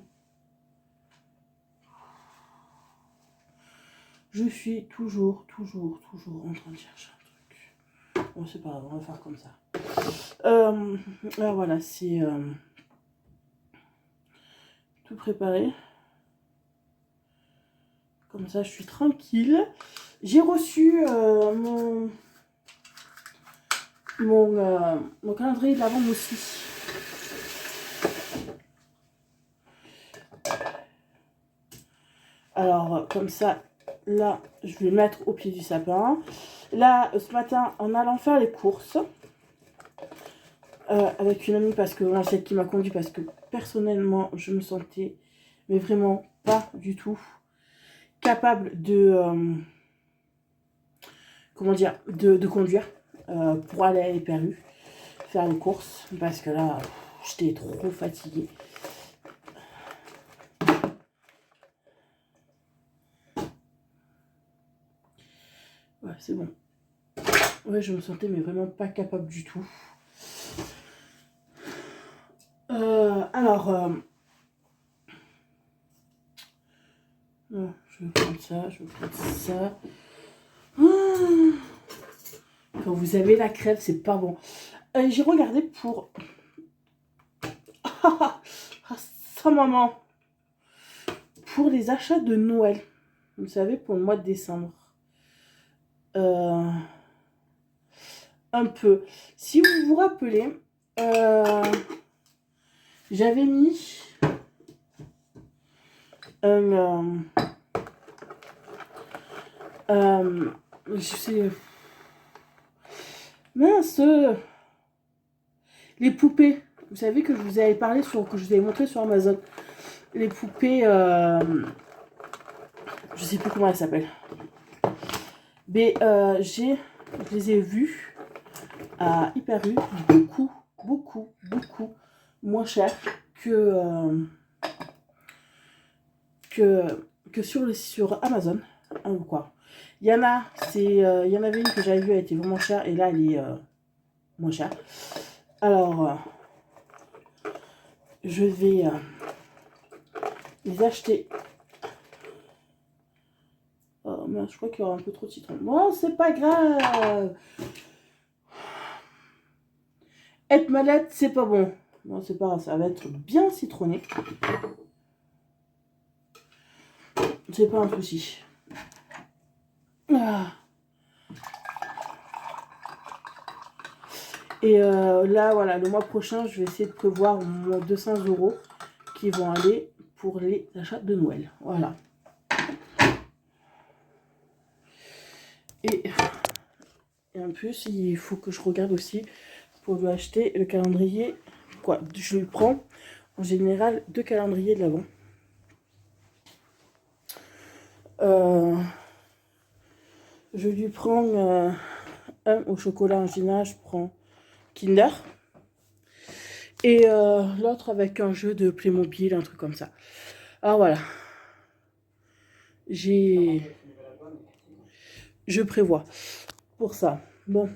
Je suis toujours en train de chercher un truc. Bon, c'est pas grave, on va faire comme ça. Là, voilà, c'est... tout préparé. Comme ça, je suis tranquille. J'ai reçu mon calendrier de l'Avent aussi. Alors, comme ça, là, je vais le mettre au pied du sapin. Là, ce matin, en allant faire les courses, avec une amie, parce que celle qui m'a conduit, parce que personnellement, je me sentais, mais vraiment pas du tout capable de, comment dire, de conduire pour aller à l'Hyper-U, faire les courses, parce que là, j'étais trop fatiguée. Ouais, c'est bon. Ouais, je me sentais mais vraiment pas capable du tout. Alors, non, je vais prendre ça, je vais prendre ça. Quand vous avez la crève, c'est pas bon. J'ai regardé pour... ça, maman. Pour les achats de Noël. Vous savez, pour le mois de décembre. Un peu. Si vous vous rappelez, j'avais mis je sais... Mince, les poupées. Vous savez que je vous avais parlé que je vous avais montré sur Amazon. Les poupées, je sais plus comment elles s'appellent. Mais je les ai vues à Hyper-U beaucoup moins cher que sur Amazon. Quoi. Il y en avait une que j'avais vue, elle était vraiment chère, et là elle est moins chère. Alors, je vais les acheter. Oh mince, je crois qu'il y aura un peu trop de citron. Bon, c'est pas grave. Être malade, c'est pas bon. Non, c'est pas grave, ça va être bien citronné. C'est pas un souci. Ah. Et là, voilà, le mois prochain, je vais essayer de prévoir 200 € qui vont aller pour les achats de Noël. Voilà. Et en plus, il faut que je regarde aussi pour lui acheter le calendrier. Quoi, je lui prends en général 2 calendriers de l'Avent. Je lui prends un au chocolat. En général, je prends Kinder. Et l'autre avec un jeu de Playmobil, un truc comme ça. Alors voilà. Je prévois pour ça. Bon.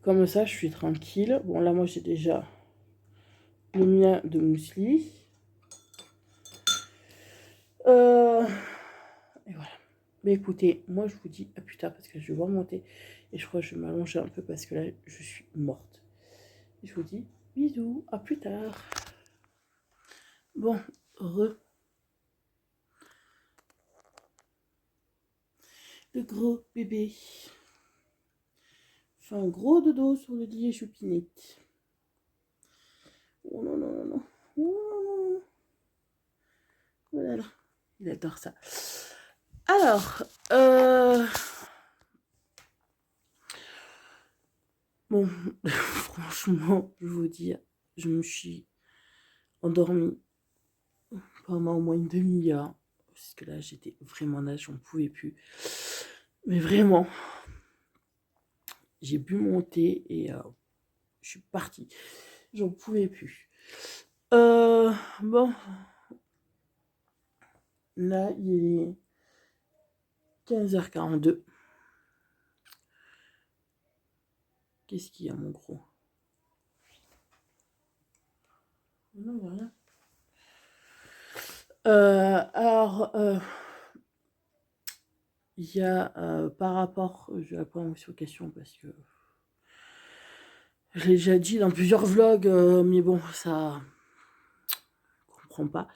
Comme ça, je suis tranquille. Bon, là, moi, j'ai déjà le mien de muesli. Et voilà. Mais écoutez, moi, je vous dis à plus tard parce que je vais remonter. Et je crois que je vais m'allonger un peu parce que là, je suis morte. Et je vous dis bisous, à plus tard. Bon, le gros bébé. Fait un gros dodo sur le lit et choupinette. Oh non, non, non, non. Oh non, non. Voilà. Il adore ça. Alors, bon, franchement, je vais vous dire, je me suis endormie pendant au moins une demi-heure. Parce que là, j'étais vraiment là, j'en pouvais plus. Mais vraiment, j'ai bu mon thé et je suis partie. J'en pouvais plus. Bon. Là, il est 15h42. Qu'est-ce qu'il y a, mon gros? Non, il n'y a rien. Alors, il y a par rapport, je vais répondre aux questions parce que je l'ai déjà dit dans plusieurs vlogs, mais bon, ça comprends pas.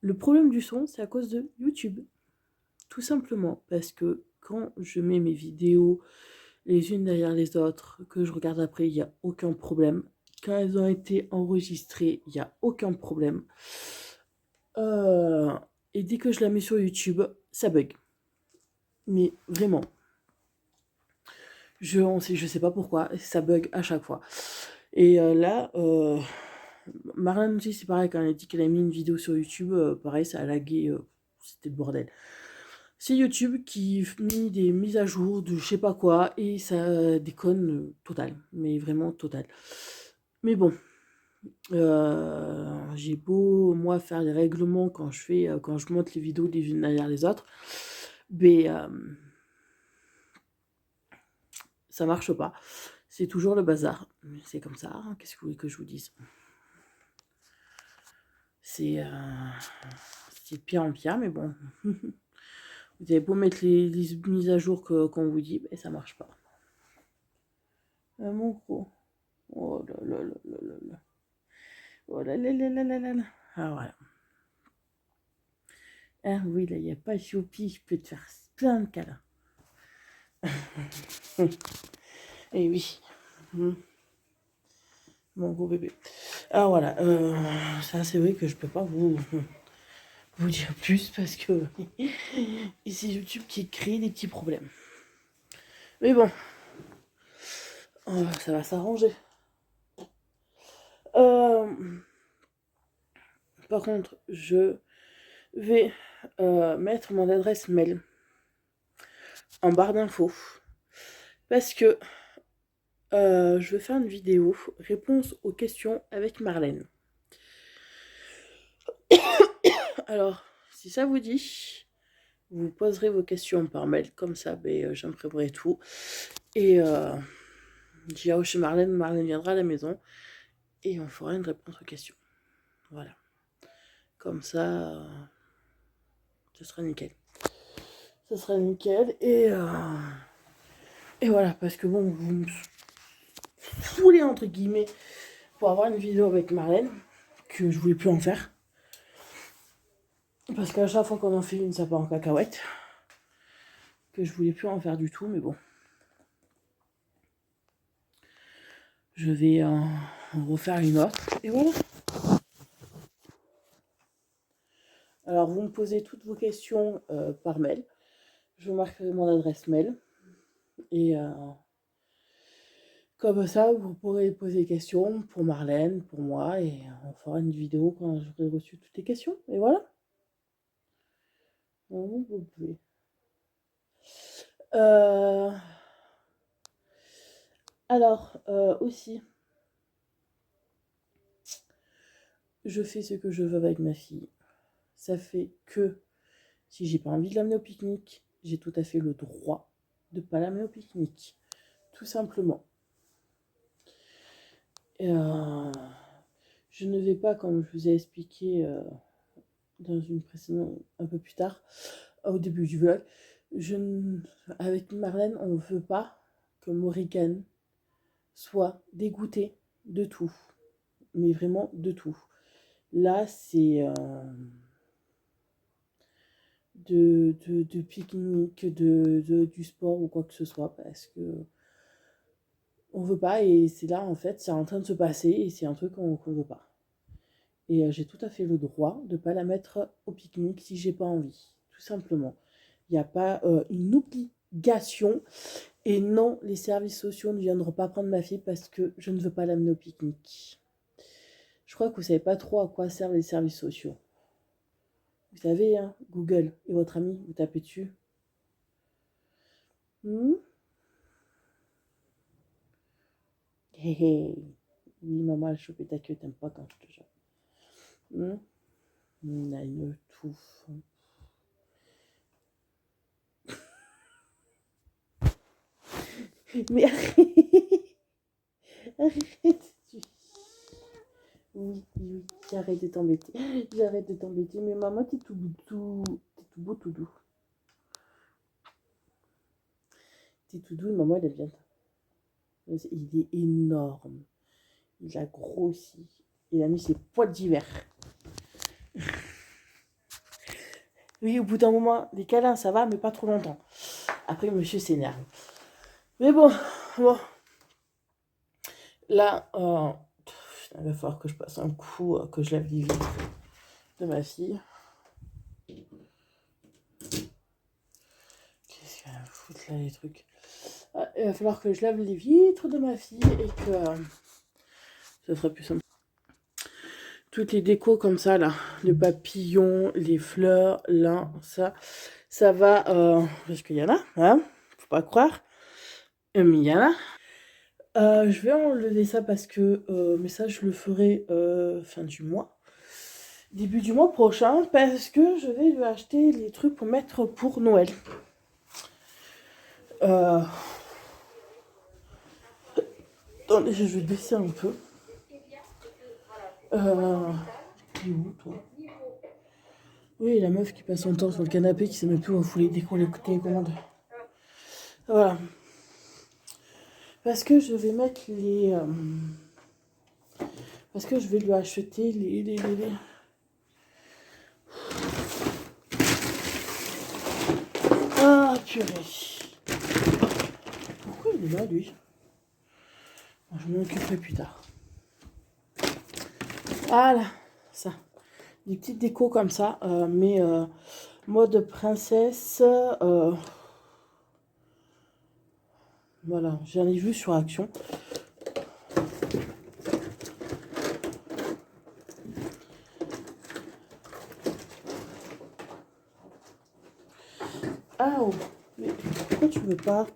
Le problème du son, c'est à cause de YouTube. Tout simplement, parce que quand je mets mes vidéos les unes derrière les autres, que je regarde après, il n'y a aucun problème. Quand elles ont été enregistrées, il n'y a aucun problème. Et dès que je la mets sur YouTube, ça bug. Mais vraiment. Je sais pas pourquoi, ça bug à chaque fois. Et là, Marlène aussi, c'est pareil, quand elle a dit qu'elle a mis une vidéo sur YouTube, pareil, ça a lagué, c'était le bordel. C'est YouTube qui met des mises à jour de je sais pas quoi, et ça déconne total, mais vraiment total. Mais bon, j'ai beau, moi, faire les règlements quand je monte les vidéos les unes derrière les autres, mais ça marche pas. C'est toujours le bazar. C'est comme ça, hein. Qu'est-ce que vous voulez que je vous dise? C'est de pire en pire, mais bon. Vous avez beau mettre les mises à jour qu'on vous dit, ben ça marche pas. Mon gros. Oh là là là là là là. Oh là là là là là là là. Ah voilà. Ah oui, là, il n'y a pas Choupi, je peux te faire plein de câlins. Et oui. Mon gros bébé. Alors voilà, ça c'est vrai que je peux pas vous dire plus parce que c'est YouTube qui crée des petits problèmes. Mais bon, ça va s'arranger. Par contre, je vais mettre mon adresse mail en barre d'infos parce que je vais faire une vidéo réponse aux questions avec Marlène. Alors, si ça vous dit, vous poserez vos questions par mail, comme ça, j'imprimerai tout. Et j'irai chez Marlène, Marlène viendra à la maison et on fera une réponse aux questions. Voilà. Comme ça, ce sera nickel. Ce sera nickel. Et voilà, parce que bon, vous me foulez entre guillemets pour avoir une vidéo avec Marlène, que je voulais plus en faire. Parce qu'à chaque fois qu'on en fait une, ça part en cacahuète. Que je voulais plus en faire du tout, mais bon. Je vais en refaire une autre. Et voilà. Alors, vous me posez toutes vos questions par mail. Je vous marquerai mon adresse mail. Et comme ça, vous pourrez poser des questions pour Marlène, pour moi. Et on fera une vidéo quand j'aurai reçu toutes les questions. Et voilà. Vous pouvez. Alors, aussi, je fais ce que je veux avec ma fille. Ça fait que si j'ai pas envie de l'amener au pique-nique, j'ai tout à fait le droit de pas l'amener au pique-nique. Tout simplement. Je ne vais pas, comme je vous ai expliqué dans une précédente, un peu plus tard, au début du vlog, avec Marlène, on ne veut pas que Morrigan soit dégoûtée de tout. Mais vraiment de tout. Là, c'est de pique-nique, du sport ou quoi que ce soit, parce que on veut pas, et c'est là, en fait, c'est en train de se passer, et c'est un truc qu'on veut pas. Et j'ai tout à fait le droit de ne pas la mettre au pique-nique si j'ai pas envie, tout simplement. Il n'y a pas une obligation. Et non, les services sociaux ne viendront pas prendre ma fille parce que je ne veux pas l'amener au pique-nique. Je crois que vous ne savez pas trop à quoi servent les services sociaux. Vous savez, hein, Google et votre ami, vous tapez dessus. Hé hé. Oui, maman, elle chopé ta queue, t'aimes pas quand je te chope. On a une touffe. Mais arrête. Oui, j'arrête de t'embêter. J'arrête de t'embêter. Mais maman, t'es tout doux. T'es tout beau, tout doux. T'es tout doux, maman, elle vient. Il est énorme. Il a grossi. Il a mis ses poils d'hiver. Oui, au bout d'un moment, des câlins, ça va, mais pas trop longtemps. Après, monsieur s'énerve. Mais bon, bon. Là, il va falloir que je passe un coup, que je lave les vitres de ma fille. Qu'est-ce qu'il va me foutre là, les trucs? Il va falloir que je lave les vitres de ma fille et que ça sera plus simple. Toutes les décos comme ça, là, les papillons, les fleurs, là, ça va, parce qu'il y en a, hein, faut pas croire, mais il y en a. Je vais enlever ça parce que, mais ça je le ferai fin du mois, début du mois prochain, parce que je vais lui acheter les trucs pour mettre pour Noël. Attendez, je vais baisser un peu. T'es où, toi? Oui, la meuf qui passe son temps sur le canapé, qui sait même plus où fouler dès qu'on l'écoute les commandes. Voilà. Parce que je vais mettre les... parce que je vais lui acheter les... Ah, purée. Pourquoi il est là, lui? Je m'en occuperai plus tard. Voilà, ça. Des petites décos comme ça, mais mode princesse. Voilà, j'en ai vu sur Action. Ah, oh, mais pourquoi tu veux pas?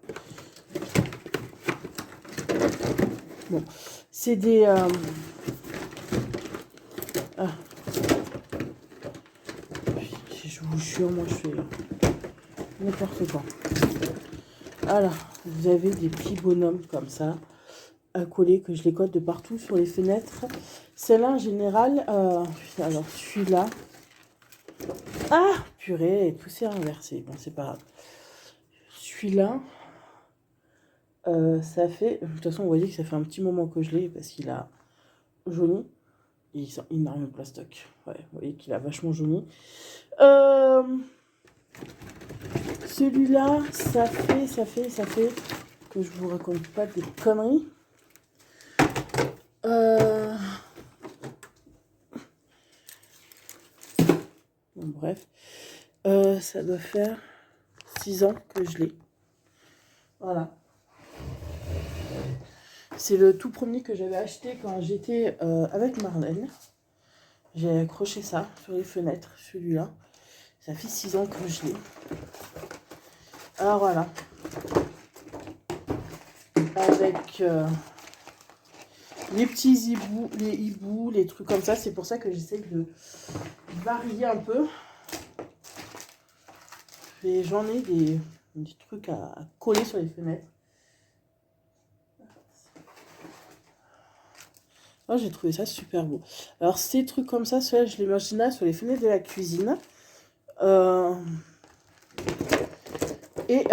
Bon, c'est des... Ah. Je vous jure, moi je fais n'importe quoi. Voilà, vous avez des petits bonhommes comme ça, à coller, que je les colle de partout sur les fenêtres. Celle-là, en général, alors celui-là... Ah, purée, tout s'est renversé. Bon, c'est pas grave. Celui-là, ça fait... De toute façon, vous voyez que ça fait un petit moment que je l'ai, parce qu'il a jauni. Et il sent énorme plastoc. Ouais, vous voyez qu'il a vachement jauni. Celui-là, ça fait que je vous raconte pas des conneries. Bon, bref. Ça doit faire 6 ans que je l'ai. Voilà. C'est le tout premier que j'avais acheté quand j'étais avec Marlène. J'ai accroché ça sur les fenêtres, celui-là. Ça fait 6 ans que je l'ai. Alors voilà. Avec les petits hiboux, les trucs comme ça. C'est pour ça que j'essaie de varier un peu. Et j'en ai des trucs à coller sur les fenêtres. Moi, j'ai trouvé ça super beau. Alors, ces trucs comme ça, ceux-là, je les imaginais sur les fenêtres de la cuisine. Et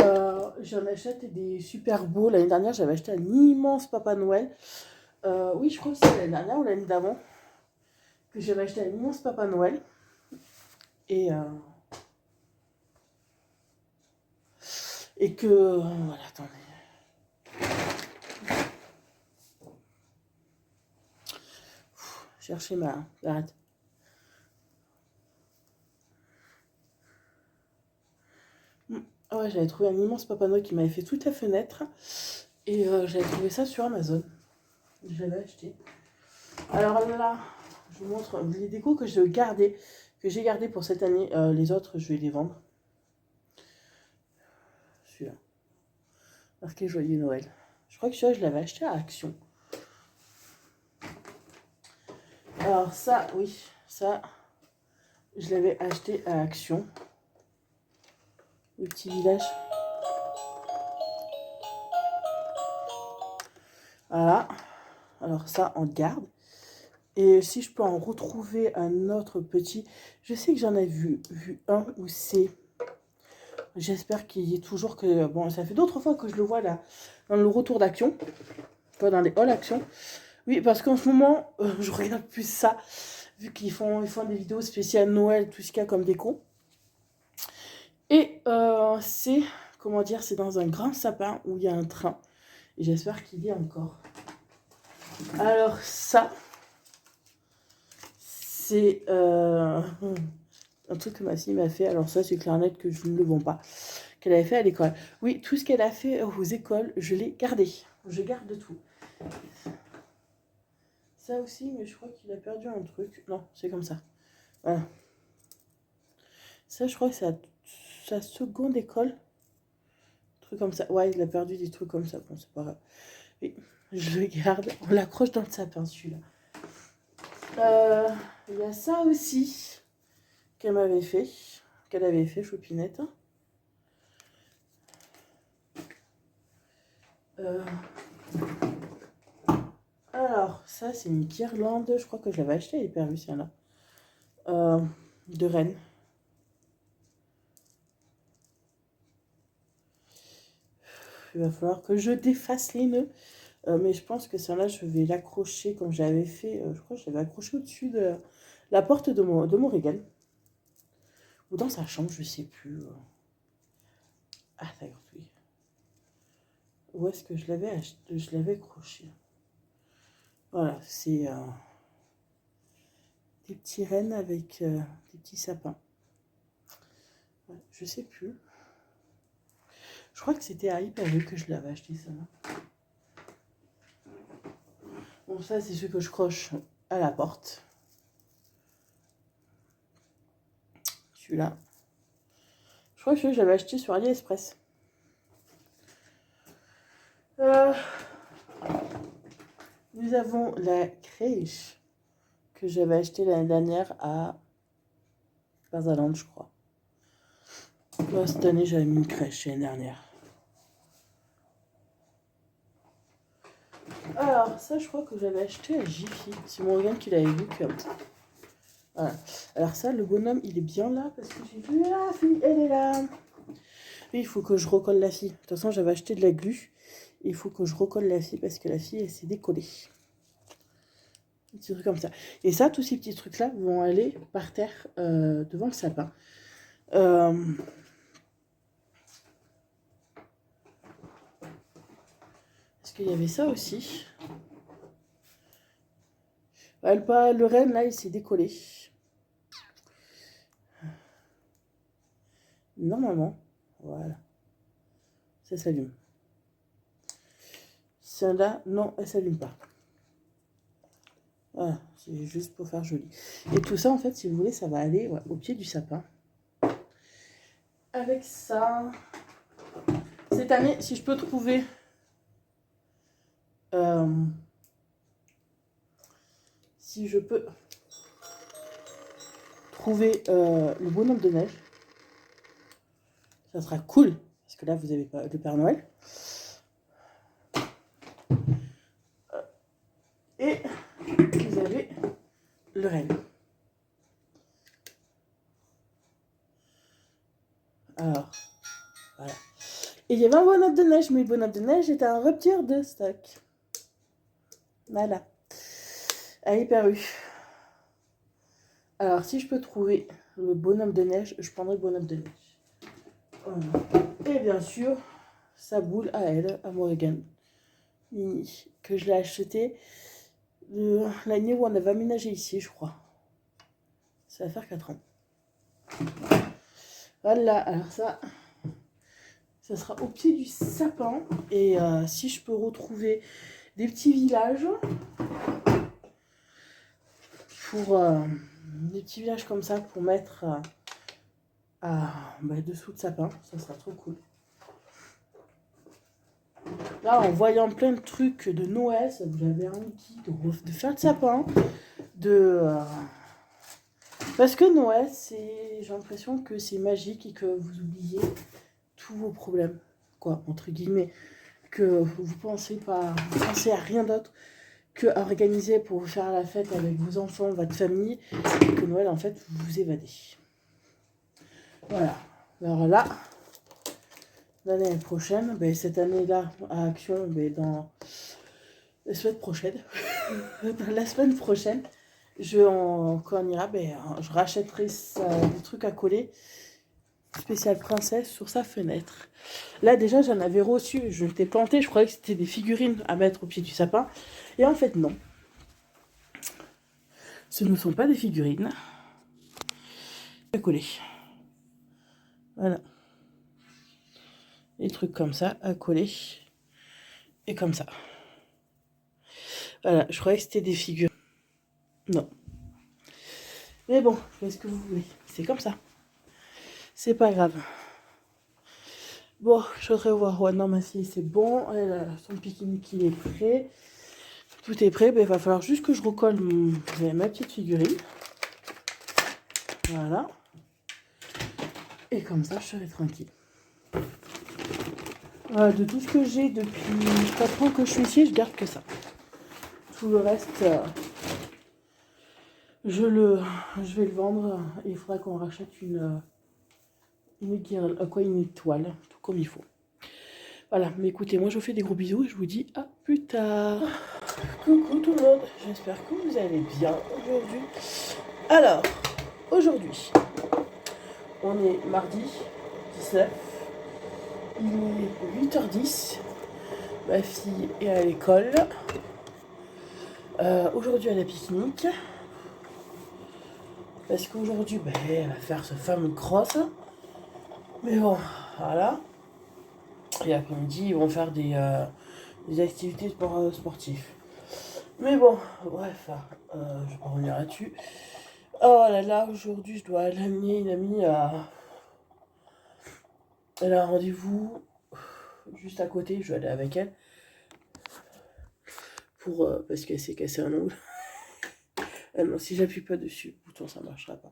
j'en achète des super beaux. L'année dernière, j'avais acheté un immense Papa Noël. Oui, je crois que c'est l'année dernière ou l'année d'avant que j'avais acheté un immense Papa Noël. Et que... voilà, attendez. Chercher ma... Arrête. Ah ouais, j'avais trouvé un immense Papa Noël qui m'avait fait toute la fenêtre. Et j'avais trouvé ça sur Amazon. Je l'avais acheté. Alors là, je vous montre les décos que j'ai gardé pour cette année. Les autres, je vais les vendre. Celui-là. Marqué Joyeux Noël. Je crois que celui-là, je l'avais acheté à Action. Alors ça, oui, ça, je l'avais acheté à Action. Le petit village. Voilà. Alors ça, on garde. Et si je peux en retrouver un autre petit... Je sais que j'en ai vu un où c'est... J'espère qu'il y est toujours que... Bon, ça fait d'autres fois que je le vois là, dans le retour d'Action. Pas dans les halls Action. Oui, parce qu'en ce moment, je regarde plus ça. Vu qu'ils font des vidéos spéciales Noël, tout ce qu'il y a comme déco. Et c'est, comment dire, c'est dans un grand sapin où il y a un train. Et j'espère qu'il y est encore. Alors ça, c'est un truc que ma fille m'a fait. Alors ça, c'est clair net que je ne le vends pas. Qu'elle avait fait à l'école. Oui, tout ce qu'elle a fait aux écoles, je l'ai gardé. Je garde tout. Ça aussi, mais je crois qu'il a perdu un truc. Non, c'est comme ça. Voilà. Ça, je crois que c'est sa seconde école. Un truc comme ça. Ouais, il a perdu des trucs comme ça. Bon, c'est pas grave. Oui, je le garde. On l'accroche dans le sapin, celui-là. Il y a ça aussi qu'elle avait fait, Choupinette. Alors, ça, c'est une guirlande. Je crois que je l'avais acheté à Hyper celle-là. De Rennes. Il va falloir que je défasse les nœuds. Mais je pense que celle-là, je vais l'accrocher comme j'avais fait. Je crois que je l'avais accroché au-dessus de la porte de mon Regan. Ou dans sa chambre, je sais plus. Ah, d'accord, oui. Où est-ce que je l'avais acheté? Je l'avais accroché. Voilà, c'est des petits rennes avec des petits sapins. Ouais, je sais plus. Je crois que c'était à Hyper U que je l'avais acheté, ça. Bon, ça, c'est ce que je croche à la porte. Celui-là. Je crois que je l'avais acheté sur AliExpress. Nous avons la crèche que j'avais acheté l'année dernière à Barzaland, je crois. Moi, cette année, j'avais mis une crèche l'année dernière. Alors, ça, je crois que j'avais acheté à Jiffy. C'est mon gars qui l'avait vu. Voilà. Alors ça, le bonhomme, il est bien là parce que j'ai vu la fille, elle est là. Oui, il faut que je recolle la fille. De toute façon, j'avais acheté de la glu. Il faut que je recolle la fille parce que la fille, elle s'est décollée. Un petit truc comme ça. Et ça, tous ces petits trucs-là vont aller par terre devant le sapin. Parce qu'il y avait ça aussi. Le renne, là, il s'est décollé. Normalement, voilà. Ça s'allume. Celle-là, non, elle s'allume pas. Voilà, c'est juste pour faire joli. Et tout ça, en fait, si vous voulez, ça va aller au pied du sapin. Avec ça, cette année, si je peux trouver le bonhomme de neige, ça sera cool. Parce que là, vous avez pas le Père Noël. Et vous avez le renne. Alors, voilà. Et il y avait un bonhomme de neige, mais le bonhomme de neige était en rupture de stock. Voilà. À Hyper U. Alors, si je peux trouver le bonhomme de neige, je prendrai le bonhomme de neige. Voilà. Et bien sûr, sa boule à elle, à Morrigan, que je l'ai acheté l'année où on avait aménagé ici, je crois. Ça va faire 4 ans. Voilà, alors ça sera au pied du sapin. Et si je peux retrouver des petits villages des petits villages comme ça pour mettre dessous de sapin, ça sera trop cool. Là, en voyant plein de trucs de Noël, j'avais envie de faire de sapin, parce que Noël, j'ai l'impression que c'est magique et que vous oubliez tous vos problèmes, quoi, entre guillemets, que vous pensez à rien d'autre que organiser pour vous faire la fête avec vos enfants, votre famille, et que Noël, en fait, vous vous évadez. Voilà. Alors là, l'année prochaine, cette année-là, à Action, dans la semaine prochaine, quand on ira, je rachèterai des trucs à coller spécial princesse sur sa fenêtre. Là déjà j'en avais reçu, je m'étais plantée, je croyais que c'était des figurines à mettre au pied du sapin. Et en fait non. Ce ne sont pas des figurines. Coller. Voilà. Des trucs comme ça à coller. Et comme ça. Voilà, je croyais que c'était des figurines. Non. Mais bon, faites ce que vous voulez. C'est comme ça. C'est pas grave. Bon, je voudrais voir. Ouais, non, ma fille, c'est bon. Elle a son pique-nique, il est prêt. Tout est prêt. Ben, il va falloir juste que je recolle ma petite figurine. Voilà. Et comme ça, je serai tranquille. Voilà, de tout ce que j'ai depuis 4 ans que je suis ici, je garde que ça. Tout le reste, je vais le vendre. Et il faudra qu'on rachète une étoile, tout comme il faut. Voilà, mais écoutez, moi je vous fais des gros bisous et je vous dis à plus tard. Coucou tout le monde, j'espère que vous allez bien aujourd'hui. Alors, aujourd'hui, on est mardi 19, il est 8h10, ma fille est à l'école. Aujourd'hui elle a pique-nique, parce qu'aujourd'hui elle va faire ce fameux cross. Mais bon, voilà. Et après-midi, ils vont faire des activités sportives. Mais bon, bref, je vais pas revenir là-dessus. Oh là là, aujourd'hui, je dois l'amener une amie à... Elle a un rendez-vous juste à côté, je vais aller avec elle. Parce qu'elle s'est cassé un ongle. Non, si j'appuie pas dessus, le bouton, ça marchera pas.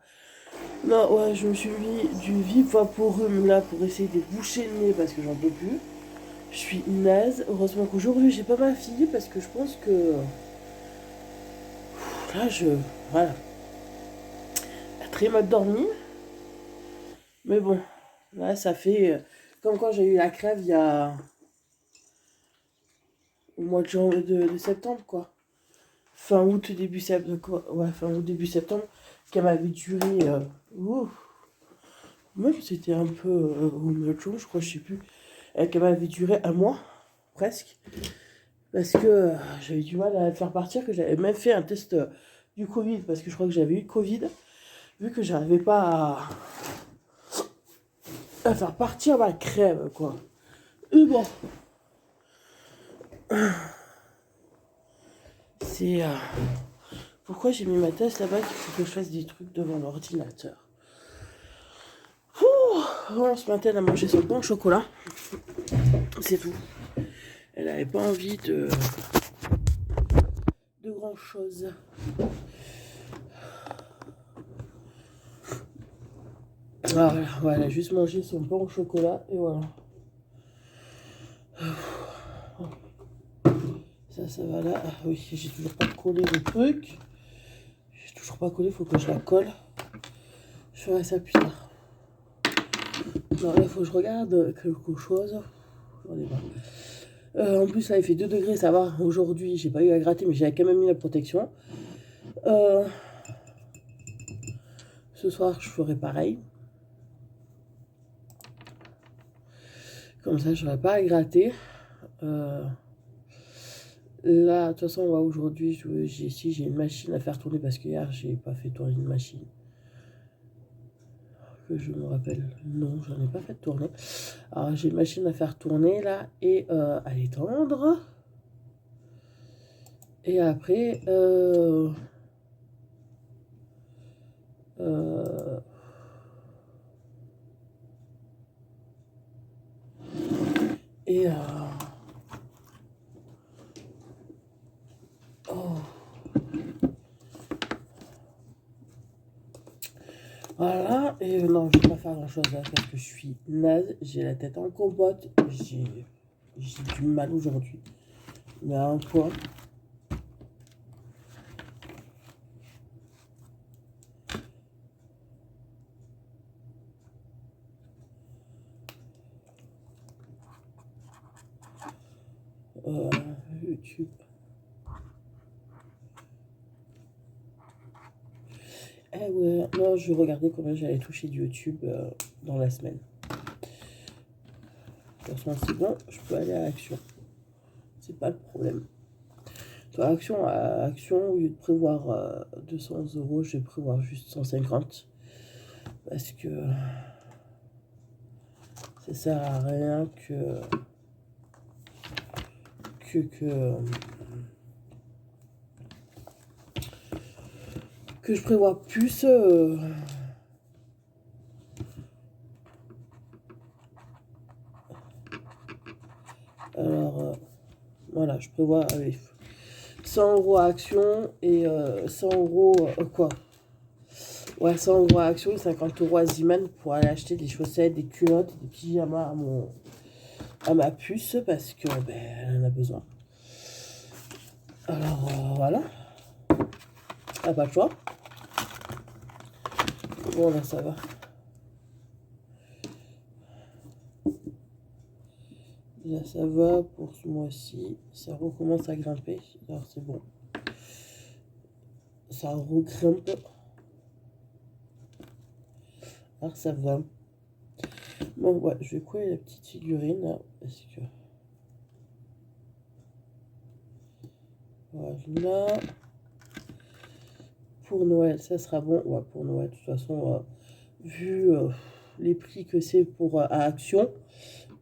Non, ouais, je me suis mis du Vivaporum là pour essayer de boucher le nez parce que j'en peux plus. Je suis naze. Heureusement qu'aujourd'hui, j'ai pas ma fille parce que je pense que... Là, voilà. Elle a très mal dormi. Mais bon, là, ça fait... Comme quand j'ai eu la crève il y a... Au mois de septembre, quoi. Fin août, début septembre, quoi. Ouais, fin août, début septembre. Qu'elle m'avait duré... Même c'était un peu... au mois de juin, je crois, je sais plus. Qu'elle m'avait duré un mois, presque. Parce que j'avais du mal à le faire partir, que j'avais même fait un test du Covid, parce que je crois que j'avais eu Covid, vu que j'arrivais pas à faire partir ma crève, quoi. Et bon. C'est... Pourquoi j'ai mis ma tasse là-bas qu'il faut que je fasse des trucs devant l'ordinateur. Bon, ce matin, elle a mangé son pain au chocolat. C'est tout. Elle n'avait pas envie de grand-chose. Ah, voilà, elle a juste mangé son pain au chocolat et voilà. Ça va là. Ah oui, j'ai toujours pas collé le truc. J'ai toujours pas collé, faut que je la colle. Je ferai ça plus tard. Non, là, faut que je regarde quelque chose. J'en ai pas. En plus, là, il fait 2 degrés, ça va. Aujourd'hui, j'ai pas eu à gratter, mais j'ai quand même mis la protection. Ce soir, je ferai pareil. Comme ça, je n'aurai pas à gratter. Là, de toute façon, aujourd'hui, j'ai une machine à faire tourner parce que hier, j'ai pas fait tourner une machine. Que je me rappelle. Non, j'en ai pas fait tourner. Alors, j'ai une machine à faire tourner là et à l'étendre. Et après, et oh. Voilà, et non, je vais pas faire grand chose là parce que je suis naze, j'ai la tête en compote, j'ai du mal aujourd'hui. Mais à un point. YouTube. Eh ouais, non, je regardais combien j'allais toucher de YouTube dans la semaine. De toute façon, c'est bon, je peux aller à Action. C'est pas le problème. Toi, Action, au lieu de prévoir 200 euros, je vais prévoir juste 150. Parce que ça sert à rien que je prévois plus. Alors, voilà, je prévois avec 100 euros à Action et 100 euros, quoi? Ouais, 100 euros à Action et 50 euros à Ziman pour aller acheter des chaussettes, des culottes, des pyjamas à ma puce parce que ben, elle en a besoin. Alors, voilà. Ah, pas le choix. Bon, là, ça va. Là, ça va pour ce mois-ci. Ça recommence à grimper. Alors, c'est bon. Ça regrimpe. Alors, ça va. Bon, ouais, je vais couler la petite figurine, là, parce que... Voilà. Pour Noël, ça sera bon. Ouais, pour Noël, de toute façon, vu les prix que c'est pour à Action,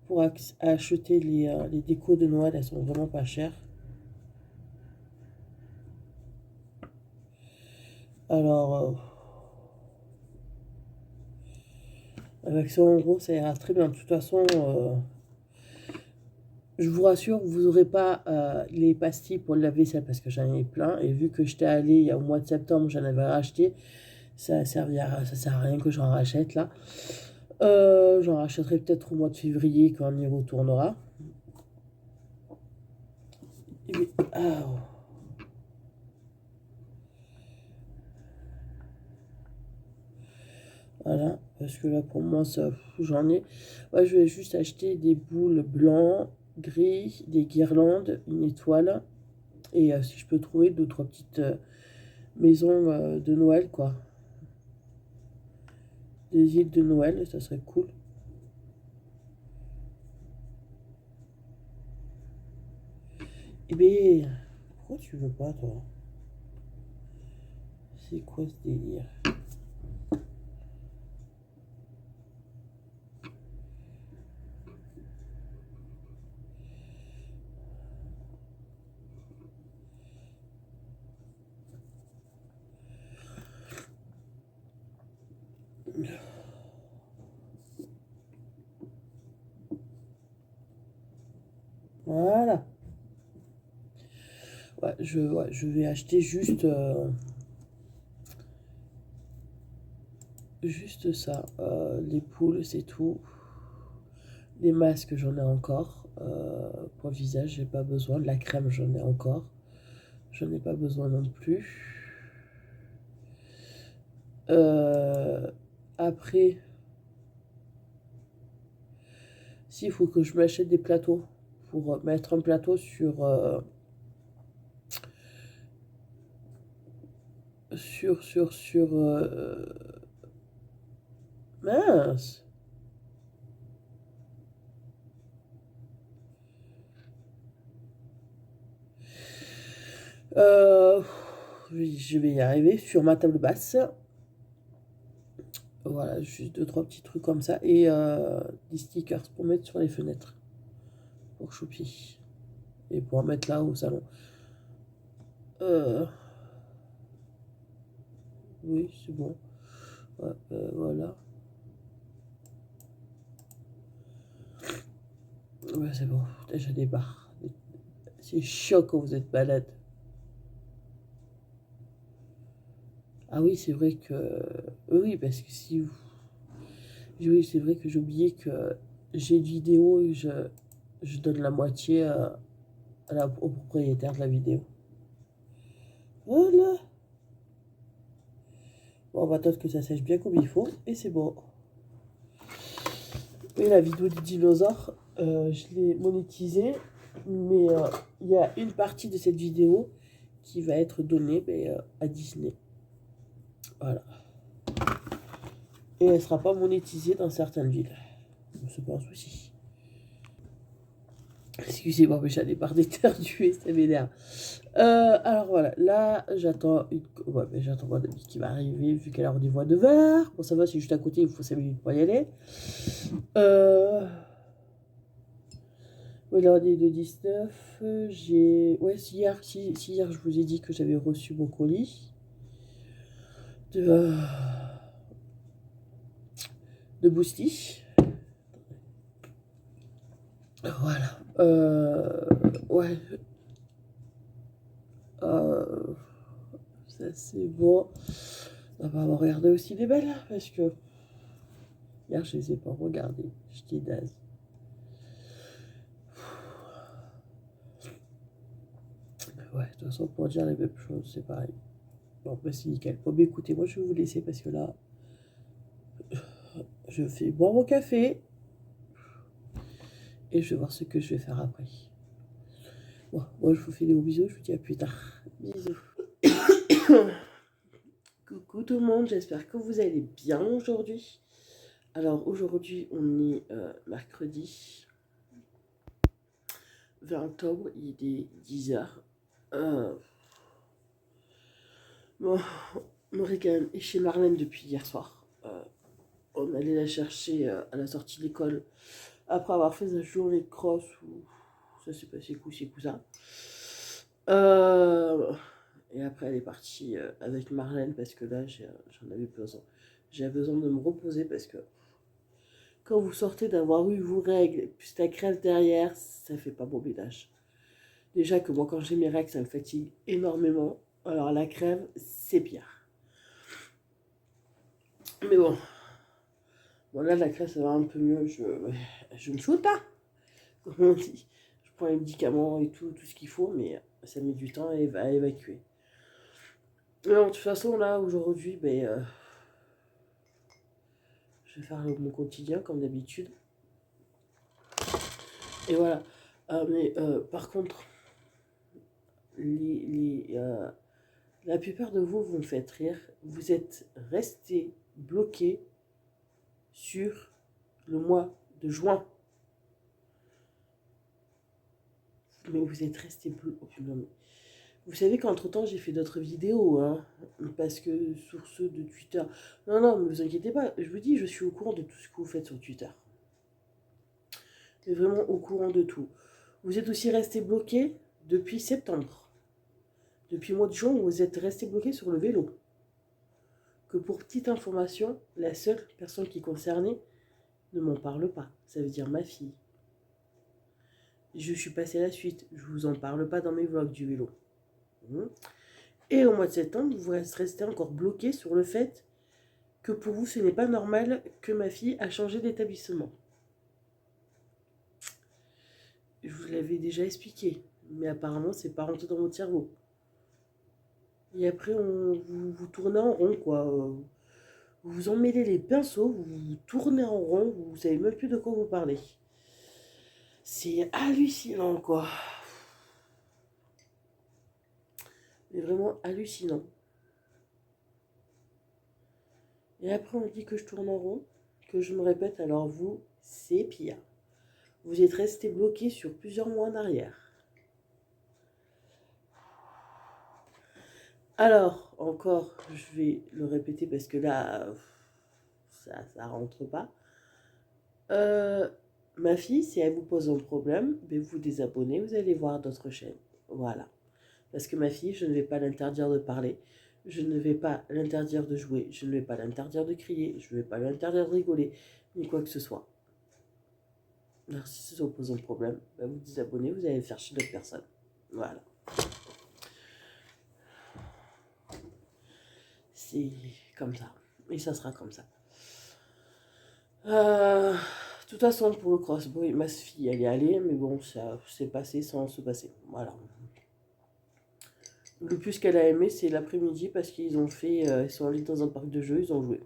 pour acheter les décos de Noël, elles sont vraiment pas chères. Alors, avec 100 euros, ça ira très bien. De toute façon, je vous rassure, vous n'aurez pas les pastilles pour le lave-vaisselle parce que j'en ai plein. Et vu que j'étais allée il y a au mois de septembre, j'en avais racheté. Ça sert à rien que j'en rachète là. J'en rachèterai peut-être au mois de février quand on y retournera. Ah, oh. Voilà, parce que là pour moi ça j'en ai. Ouais, je vais juste acheter des boules blancs, gris, des guirlandes, une étoile. Et si je peux trouver deux, trois petites maisons de Noël, quoi. Des îles de Noël, ça serait cool. Eh bien, pourquoi tu veux pas, toi? C'est quoi ce délire? Voilà. Ouais, je vais acheter juste ça. Les poules, c'est tout. Les masques, j'en ai encore. Pour le visage, j'ai pas besoin. De la crème, j'en ai encore. J'en ai pas besoin non plus. Après, s'il faut que je m'achète des plateaux pour mettre un plateau sur mince. Euh, oui, je vais y arriver sur ma table basse. Voilà, juste deux, trois petits trucs comme ça. Et des stickers pour mettre sur les fenêtres. Pour Choupi. Et pour en mettre là au salon. Oui, c'est bon. Ouais, voilà. Ouais, c'est bon. Déjà des barres. C'est chiant quand vous êtes malade. Ah oui, c'est vrai que... Oui, parce que si vous... Oui, c'est vrai que j'ai oublié que j'ai une vidéo et je donne la moitié au propriétaire de la vidéo. Voilà. Bon, on va attendre que ça sèche bien comme il faut et c'est bon. Et la vidéo du dinosaure, je l'ai monétisée, mais il y a une partie de cette vidéo qui va être donnée à Disney. Voilà. Et elle ne sera pas monétisée dans certaines villes. C'est pas un souci. Excusez-moi, mais j'allais par d'éternuer, ça m'énerve. Alors voilà, là j'attends une. Ouais, mais j'attends mon amie qui va arriver, vu qu'elle a rendez-vous à 9h. Bon, ça va, c'est juste à côté, il faut 5 minutes pour y aller. Oui, là on est de 19. J'ai. Ouais, hier je vous ai dit que j'avais reçu mon colis de Boosty. Voilà. Ouais. Ça c'est bon. On va regarder aussi les belles, parce que hier je les ai pas regardées. J'étais naze. Ouais, de toute façon, pour dire les mêmes choses, c'est pareil. Bon, bah c'est nickel. Bon, bah écoutez, moi je vais vous laisser parce que là, je fais boire mon café et je vais voir ce que je vais faire après. Bon, moi je vous fais des gros bisous, je vous dis à plus tard. Bisous. Coucou tout le monde, j'espère que vous allez bien aujourd'hui. Alors aujourd'hui, on est mercredi 20 octobre, il est 10h. Bon, Morrigan est chez Marlène depuis hier soir. On allait la chercher à la sortie de l'école après avoir fait sa journée de cross où ça s'est passé coup-ci, coup-ça. Et après, elle est partie avec Marlène parce que là, j'en avais besoin. J'ai besoin de me reposer parce que quand vous sortez d'avoir eu vos règles, puis la crève derrière, ça fait pas bon ménage. Déjà que moi, quand j'ai mes règles, ça me fatigue énormément. Alors la crève, c'est pire. Mais bon. Bon, là, la crève, ça va un peu mieux. Je ne saute pas, comme on dit. Je prends les médicaments et tout ce qu'il faut, mais ça met du temps à évacuer. Alors, de toute façon, là, aujourd'hui, je vais faire mon quotidien, comme d'habitude. Et voilà. Par contre, la plupart de vous me faites rire. Vous êtes restés bloqués sur le mois de juin. Mais vous êtes restés bloqués. Vous savez qu'entre-temps, j'ai fait d'autres vidéos, hein, parce que sur ceux de Twitter... Non, mais vous inquiétez pas, je vous dis, je suis au courant de tout ce que vous faites sur Twitter. Mais vraiment au courant de tout. Vous êtes aussi resté bloqué depuis septembre. Depuis le mois de juin, vous êtes resté bloqué sur le vélo. Que pour petite information, la seule personne qui est concernée ne m'en parle pas. Ça veut dire ma fille. Je suis passée à la suite. Je vous en parle pas dans mes vlogs du vélo. Et au mois de septembre, vous restez encore bloqué sur le fait que pour vous, ce n'est pas normal que ma fille a changé d'établissement. Je vous l'avais déjà expliqué, mais apparemment, c'est pas rentré dans votre cerveau. Et après, vous tournez en rond, quoi. Vous vous emmêlez les pinceaux, vous tournez en rond, vous savez même plus de quoi vous parlez. C'est hallucinant, quoi. Mais vraiment hallucinant. Et après, on dit que je tourne en rond, que je me répète, alors vous, c'est pire. Vous êtes resté bloqué sur plusieurs mois en arrière. Alors, encore, je vais le répéter parce que là, ça rentre pas. Ma fille, si elle vous pose un problème, vous vous désabonnez, vous allez voir d'autres chaînes. Voilà. Parce que ma fille, je ne vais pas l'interdire de parler, je ne vais pas l'interdire de jouer, je ne vais pas l'interdire de crier, je ne vais pas l'interdire de rigoler, ni quoi que ce soit. Alors si ça vous pose un problème, vous désabonnez, vous allez le faire chez d'autres personnes. Voilà. C'est comme ça. Et ça sera comme ça. De toute façon, pour le cross, ma fille, elle est allée, mais bon, ça s'est passé sans se passer. Voilà. Le plus qu'elle a aimé, c'est l'après-midi parce qu'ils ont fait, ils sont allés dans un parc de jeux, ils ont joué.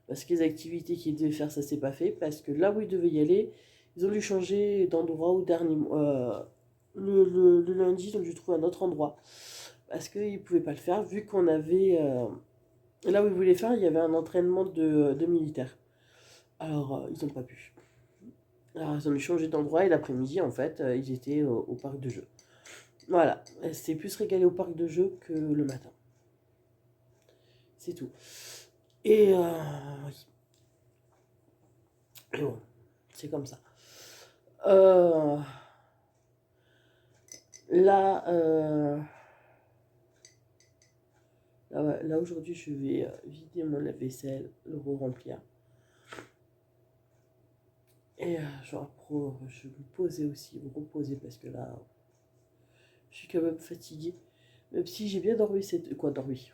Parce que les activités qu'ils devaient faire, ça s'est pas fait. Parce que là où ils devaient y aller, ils ont dû changer d'endroit au dernier le lundi, ils ont dû trouver un autre endroit. Parce qu'ils ne pouvaient pas le faire, vu qu'on avait... là où ils voulaient faire, il y avait un entraînement de militaires. Alors, ils n'ont pas pu. Alors, ils ont changé d'endroit et l'après-midi, en fait, ils étaient au parc de jeux. Voilà, elle s'était plus régalée au parc de jeux que le matin. C'est tout. Et oui. Et bon, c'est comme ça. Euh, là, là aujourd'hui, je vais vider mon lave-vaisselle, le re-remplir. Et je vais me poser aussi, me reposer parce que là, je suis quand même fatiguée. Même si j'ai bien dormi, quoi dormi,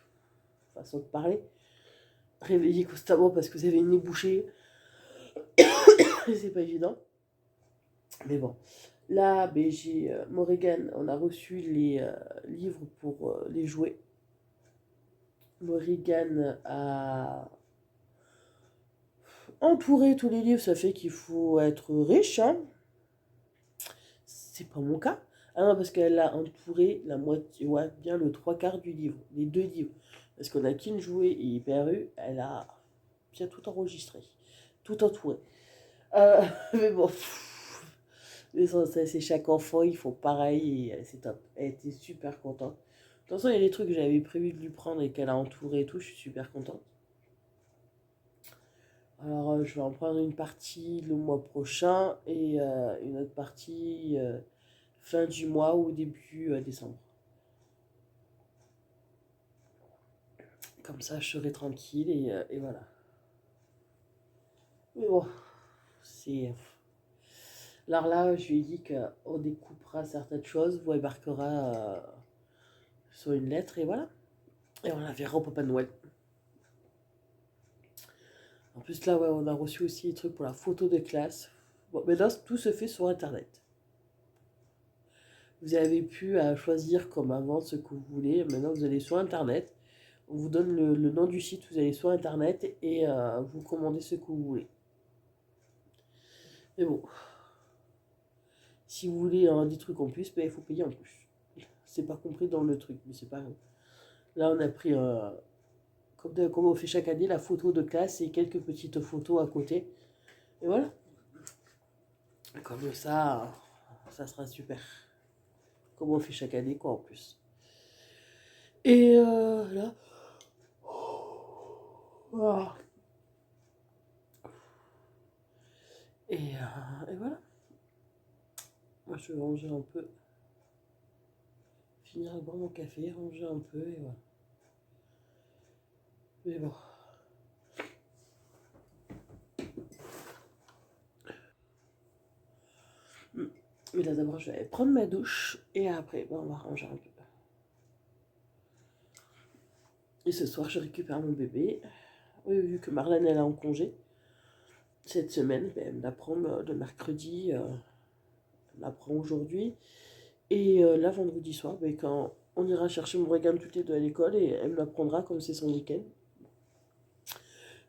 façon de parler. Réveillée constamment parce que vous avez une nez bouché, c'est pas évident. Mais bon, là, ben, j'ai Morrigan, on a reçu les livres pour les jouer. Morrigan a entouré tous les livres, ça fait qu'il faut être riche, hein. C'est pas mon cas. Ah non, parce qu'elle a entouré la moitié, ouais, bien le trois quarts du livre, les deux livres. Parce qu'on a qu'une jouée et hyper eu, elle a bien tout enregistré, tout entouré. Mais bon, mais ça, c'est chaque enfant, ils font pareil et c'est top. Elle était super contente. De toute façon, il y a des trucs que j'avais prévu de lui prendre et qu'elle a entouré et tout, je suis super contente. Alors, je vais en prendre une partie le mois prochain et une autre partie fin du mois ou début décembre. Comme ça, je serai tranquille et voilà. Mais bon, c'est. Alors là, je lui ai dit qu'on découpera certaines choses, vous embarquera sur une lettre et voilà. Et on la verra au Papa Noël. En plus, là, ouais, on a reçu aussi des trucs pour la photo de classe. Bon, mais là, tout se fait sur Internet. Vous avez pu choisir comme avant ce que vous voulez. Maintenant, vous allez sur Internet. On vous donne le nom du site. Vous allez sur Internet et vous commandez ce que vous voulez. Mais bon, si vous voulez des trucs en plus, ben, il faut payer en plus. C'est pas compris dans le truc, mais c'est pas grave. Là, on a pris, comme on fait chaque année, la photo de classe et quelques petites photos à côté. Et voilà. Comme ça sera super. Comme on fait chaque année, quoi, en plus. Et là. Voilà. Et voilà. Moi, je vais ranger un peu. Finir de boire mon café, ranger un peu, et voilà. Mais bon. Mais là, d'abord, je vais prendre ma douche, et après, ben, on va ranger un peu. Et ce soir, je récupère mon bébé. Oui, vu que Marlène, elle est en congé. Cette semaine, ben, elle me la prend le mercredi. Elle me la prend aujourd'hui. Et là, vendredi soir, ben, quand on ira chercher mon Morrigan toutes les deux à l'école, et elle me la prendra comme c'est son week-end.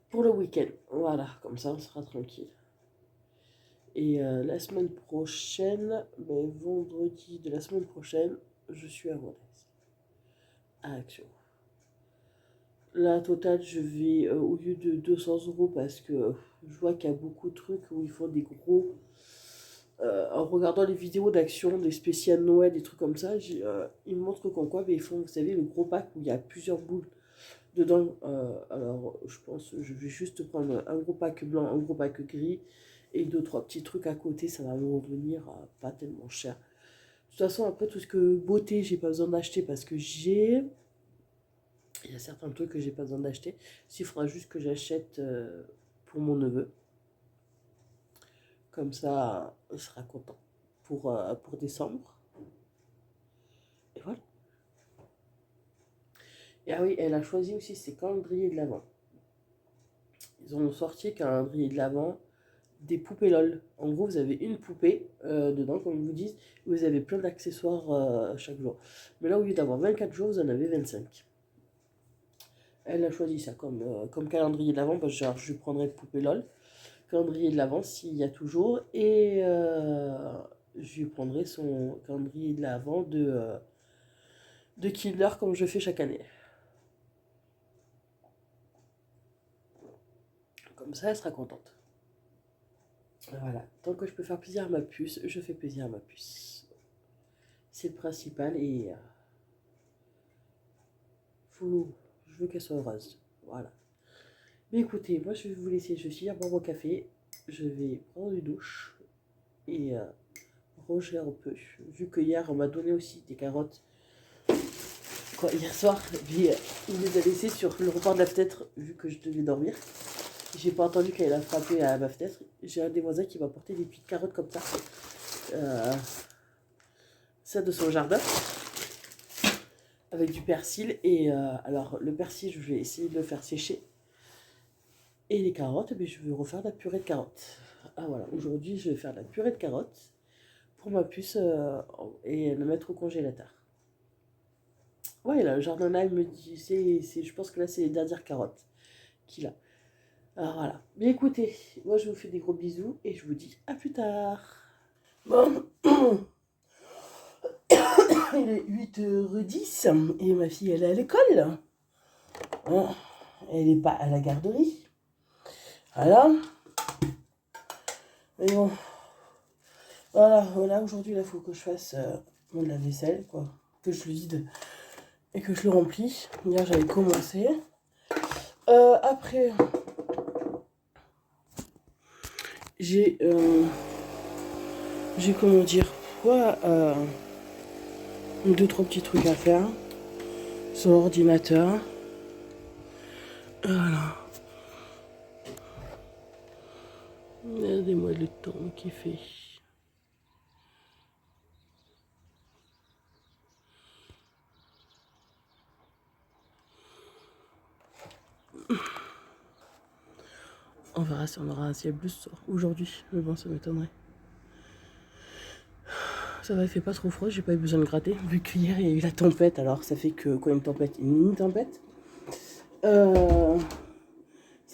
Pour le week-end. Voilà, comme ça, on sera tranquille. Et la semaine prochaine, ben, vendredi de la semaine prochaine, je suis à Rodez, à Action. Là, total, je vais au lieu de 200 € parce que je vois qu'il y a beaucoup de trucs où ils font des gros. En regardant les vidéos d'action, des spéciales Noël, des trucs comme ça, ils me montrent qu'en quoi, ben, ils font, vous savez, le gros pack où il y a plusieurs boules dedans. Alors, je pense, je vais juste prendre un gros pack blanc, un gros pack gris et deux, trois petits trucs à côté. Ça va me revenir pas tellement cher. De toute façon, après, tout ce que beauté, j'ai pas besoin d'acheter parce que j'ai. Il y a certains trucs que j'ai pas besoin d'acheter. Il faudra juste que j'achète pour mon neveu. Comme ça, il sera content pour décembre. Et voilà. Et ah oui, elle a choisi aussi ses calendriers de l'Avent. Ils ont sorti un calendrier de l'Avent des poupées LOL. En gros, vous avez une poupée dedans, comme ils vous disent, et vous avez plein d'accessoires chaque jour. Mais là, au lieu d'avoir 24 jours, vous en avez 25. Elle a choisi ça comme calendrier de l'Avent, parce que genre, je lui prendrai de poupée LOL. Calendrier de l'Avent s'il y a toujours, et je lui prendrai son calendrier de l'Avent de Kinder comme je fais chaque année. Comme ça, elle sera contente. Voilà, tant que je peux faire plaisir à ma puce, je fais plaisir à ma puce. C'est le principal et je veux qu'elle soit heureuse. Voilà. Mais écoutez, moi je vais vous laisser, je vais finir boire mon café, je vais prendre une douche et ronger un peu. Vu que hier on m'a donné aussi des carottes, quoi, hier soir, puis il les a laissées sur le rebord de la fenêtre vu que je devais dormir. J'ai pas entendu qu'elle a frappé à ma fenêtre. J'ai un des voisins qui m'a apporté des petites carottes comme ça. Ça de son jardin. Avec du persil. Et alors le persil, je vais essayer de le faire sécher. Et les carottes, je vais refaire de la purée de carottes. Ah voilà, aujourd'hui je vais faire de la purée de carottes pour ma puce et le mettre au congélateur. Ouais, là, le jardin-là, il me dit, je pense que là, c'est les dernières carottes qu'il a. Alors voilà. Mais écoutez, moi je vous fais des gros bisous et je vous dis à plus tard. Bon, il est 8h10 et ma fille elle est à l'école. Hein, elle n'est pas à la garderie. Voilà. Mais bon. Voilà, aujourd'hui il faut que je fasse mon lave-vaisselle, quoi. Que je le vide et que je le remplis. Hier j'avais commencé. Après, j'ai comment dire, quoi, deux, trois petits trucs à faire sur l'ordinateur. Voilà. Regardez-moi le temps qu'il fait. On verra si on aura un ciel bleu ce soir. Aujourd'hui, mais bon, ça m'étonnerait. Ça va, il fait pas trop froid, j'ai pas eu besoin de gratter. Vu qu'hier il y a eu la tempête, alors ça fait que, quoi, une tempête, une mini-tempête. Ça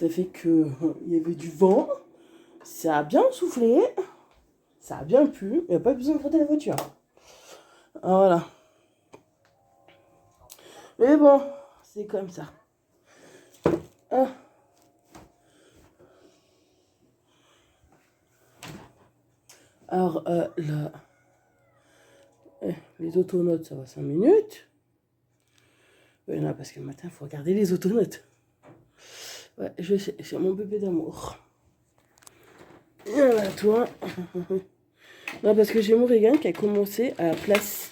fait que il y avait du vent, ça a bien soufflé, ça a bien plu, il n'y a pas eu besoin de gratter la voiture. Alors voilà. Mais bon, c'est comme ça. Ah. Alors là, les autonotes, ça va 5 minutes. Ouais, non, parce que le matin, il faut regarder les autonotes. Ouais, je sais, c'est mon bébé d'amour. Voilà, toi. Non, parce que j'ai Morrigan qui a commencé à place.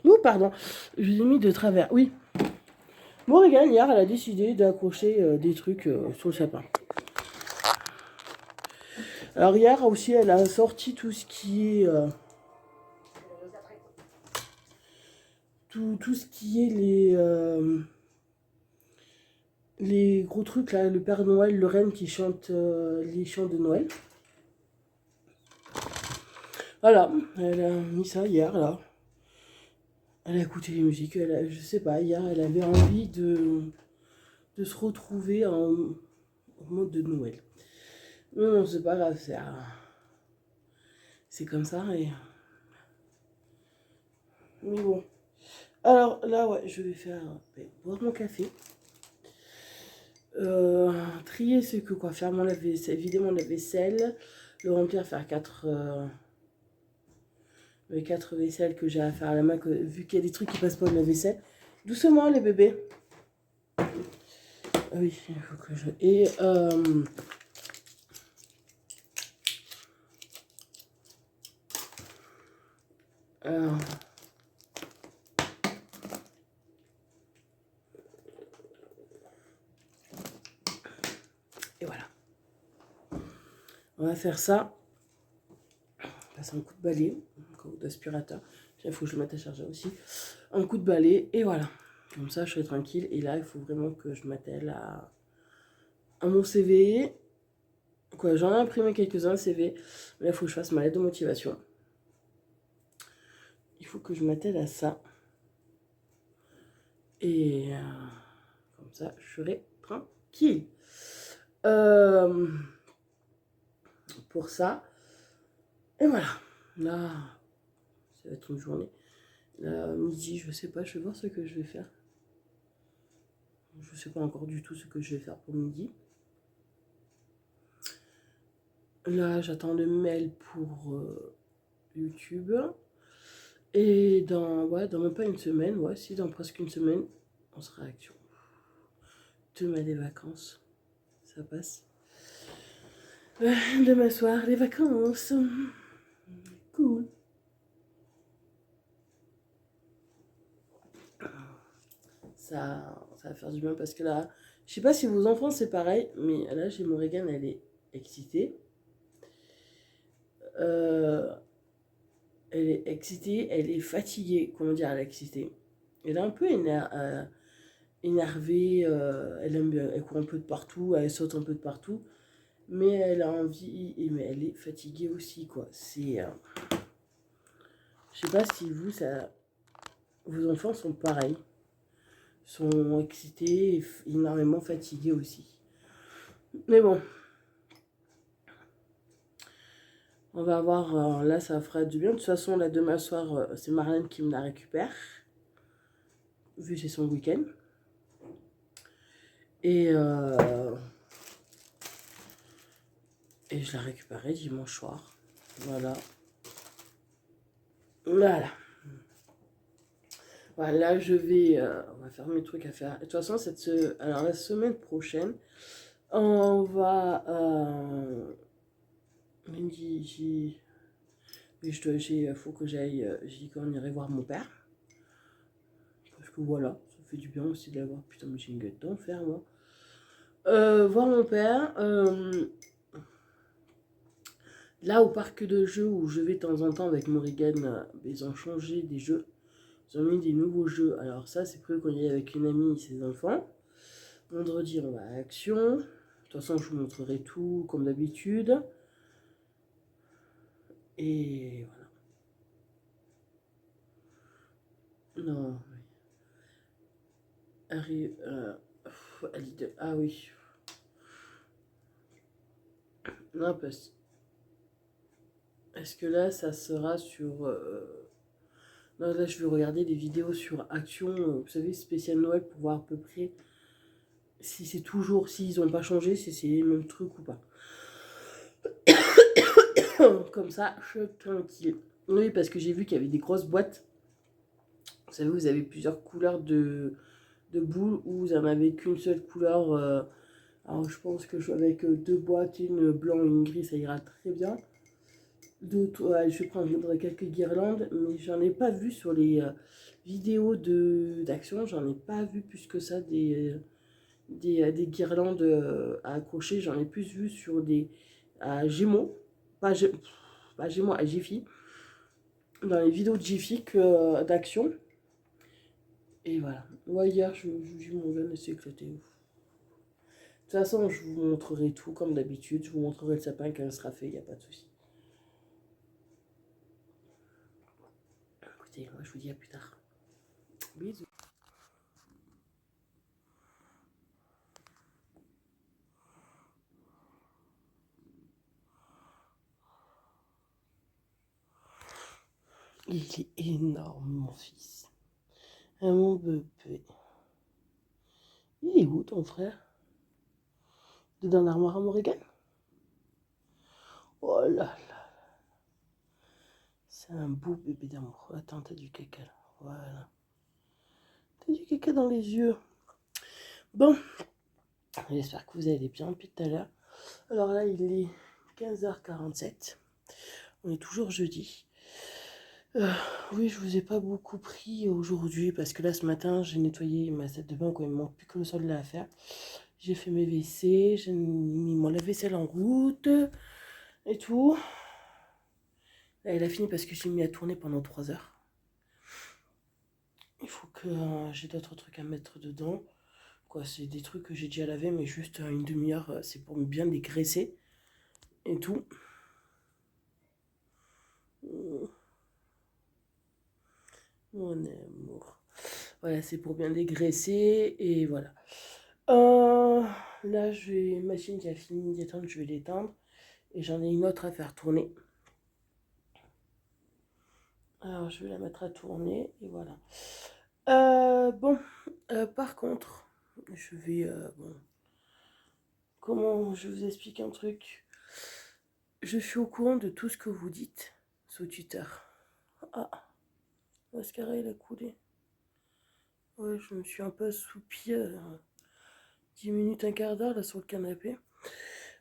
Oh, pardon, je l'ai mis de travers. Oui. Morrigan, hier, elle a décidé d'accrocher des trucs sur le sapin. Alors, hier aussi, elle a sorti tout ce qui est. Tout ce qui est les gros trucs là, le Père Noël, le Reine qui chante les chants de Noël. Voilà, elle a mis ça hier là. Elle a écouté les musiques, je sais pas, hier elle avait envie de se retrouver en mode de Noël. Mais non, c'est pas grave, c'est comme ça et. Mais bon. Alors là, ouais, je vais faire boire mon café. Trier ce que quoi, faire mon lave-vaisselle, vider mon lave-vaisselle, le remplir, faire 4 les 4 vaisselles que j'ai à faire à la main, vu qu'il y a des trucs qui passent pas au lave-vaisselle. Doucement les bébés. Oui, il faut que je. Et voilà. On va faire ça. Passer un coup de balai, un coup d'aspirateur. Il faut que je le mette à charger aussi. Un coup de balai et voilà. Comme ça, je serai tranquille. Et là, il faut vraiment que je m'attelle à mon CV. Quoi, j'en ai imprimé quelques-uns, CV. Mais là, il faut que je fasse ma lettre de motivation. Il faut que je m'attelle à ça. Et comme ça, je serai tranquille. Pour ça. Et voilà. Là, ça va être une journée. Là, midi, je sais pas, je vais voir ce que je vais faire. Je sais pas encore du tout ce que je vais faire pour midi. Là, j'attends le mail pour YouTube. Et dans même pas une semaine, si dans presque une semaine, on sera à Action. Demain, les vacances, ça passe. Demain soir, les vacances. Cool. Ça va faire du bien parce que là, je sais pas si vos enfants c'est pareil, mais là, j'ai Morrigan, elle est excitée. Elle est excitée, elle est fatiguée. Comment dire, elle est excitée. Elle est un peu énervée, elle aime bien, elle court un peu de partout, elle saute un peu de partout, mais elle a envie, mais elle est fatiguée aussi, quoi. Je sais pas si vos enfants sont pareils, sont excités et énormément fatigués aussi. Mais bon, on va voir, là ça fera du bien. De toute façon, là demain soir, c'est Marlène qui me la récupère, vu que c'est son week-end. Et, et je la récupérerai dimanche soir. Voilà. Voilà. Voilà, on va faire mes trucs à faire. De toute façon, alors la semaine prochaine, on va, lundi, faut que j'aille, j'ai dit qu'on irait voir mon père. Parce que voilà, ça fait du bien aussi de l'avoir. Putain, mais j'ai une gueule d'enfer, moi. Voir mon père, là au parc de jeux où je vais de temps en temps avec Morrigan, ils ont changé des jeux. Ils ont mis des nouveaux jeux. Alors ça, c'est prévu qu'on y est avec une amie et ses enfants. Vendredi, on va à Action. De toute façon, je vous montrerai tout comme d'habitude. Et voilà. Non. Arrive. Ah oui. Non, parce. Est-ce que là, ça sera sur. Non, là, je vais regarder des vidéos sur Action, vous savez, spécial Noël, pour voir à peu près si c'est toujours. S'ils n'ont pas changé, si c'est les mêmes trucs ou pas. Comme ça, je suis tranquille. Oui, parce que j'ai vu qu'il y avait des grosses boîtes. Vous savez, vous avez plusieurs couleurs de boules où vous n'en avez qu'une seule couleur. Alors, je pense que avec deux boîtes, une blanc et une grise, ça ira très bien. Je vais prendre quelques guirlandes, mais j'en ai pas vu sur les vidéos d'Action. J'en ai pas vu plus que ça des guirlandes à accrocher. J'en ai plus vu sur des à Gémeaux, pas, pas Gémeaux, à Jiffy, dans les vidéos de Jiffy que d'Action. Et voilà. Ouais, hier, j'ai mon veine s'est éclaté. De toute façon, je vous montrerai tout comme d'habitude. Je vous montrerai le sapin quand il sera fait, il n'y a pas de souci. Écoutez, moi je vous dis à plus tard. Bisous. Il est énorme, mon fils. Ah, mon bébé. Il est où ton frère? Dans l'armoire à Morrigan? Oh là là. C'est un beau bébé d'amour. Attends, t'as du caca là. Voilà. T'as du caca dans les yeux. Bon. J'espère que vous allez bien depuis tout à l'heure. Alors là, il est 15h47. On est toujours jeudi. Oui, je vous ai pas beaucoup pris aujourd'hui parce que là, ce matin, j'ai nettoyé ma salle de bain quand il me manque plus que le sol là à faire. J'ai fait mes WC, j'ai mis mon lave-vaisselle en route et tout. Là, elle a fini parce que j'ai mis à tourner pendant 3 heures. Il faut que j'ai d'autres trucs à mettre dedans. Quoi, c'est des trucs que j'ai déjà lavé, mais juste une demi-heure, c'est pour bien les graisser et tout. Mon amour. Voilà, c'est pour bien dégraisser et voilà. Là, j'ai une machine qui a fini d'éteindre, je vais l'éteindre. Et j'en ai une autre à faire tourner. Alors, je vais la mettre à tourner et voilà. Bon, par contre, je vais... bon, comment je vous explique un truc? Je suis au courant de tout ce que vous dites sur Twitter. Ah, le mascara il a coulé. Ouais, je me suis un peu assoupie 10 minutes, un quart d'heure là sur le canapé.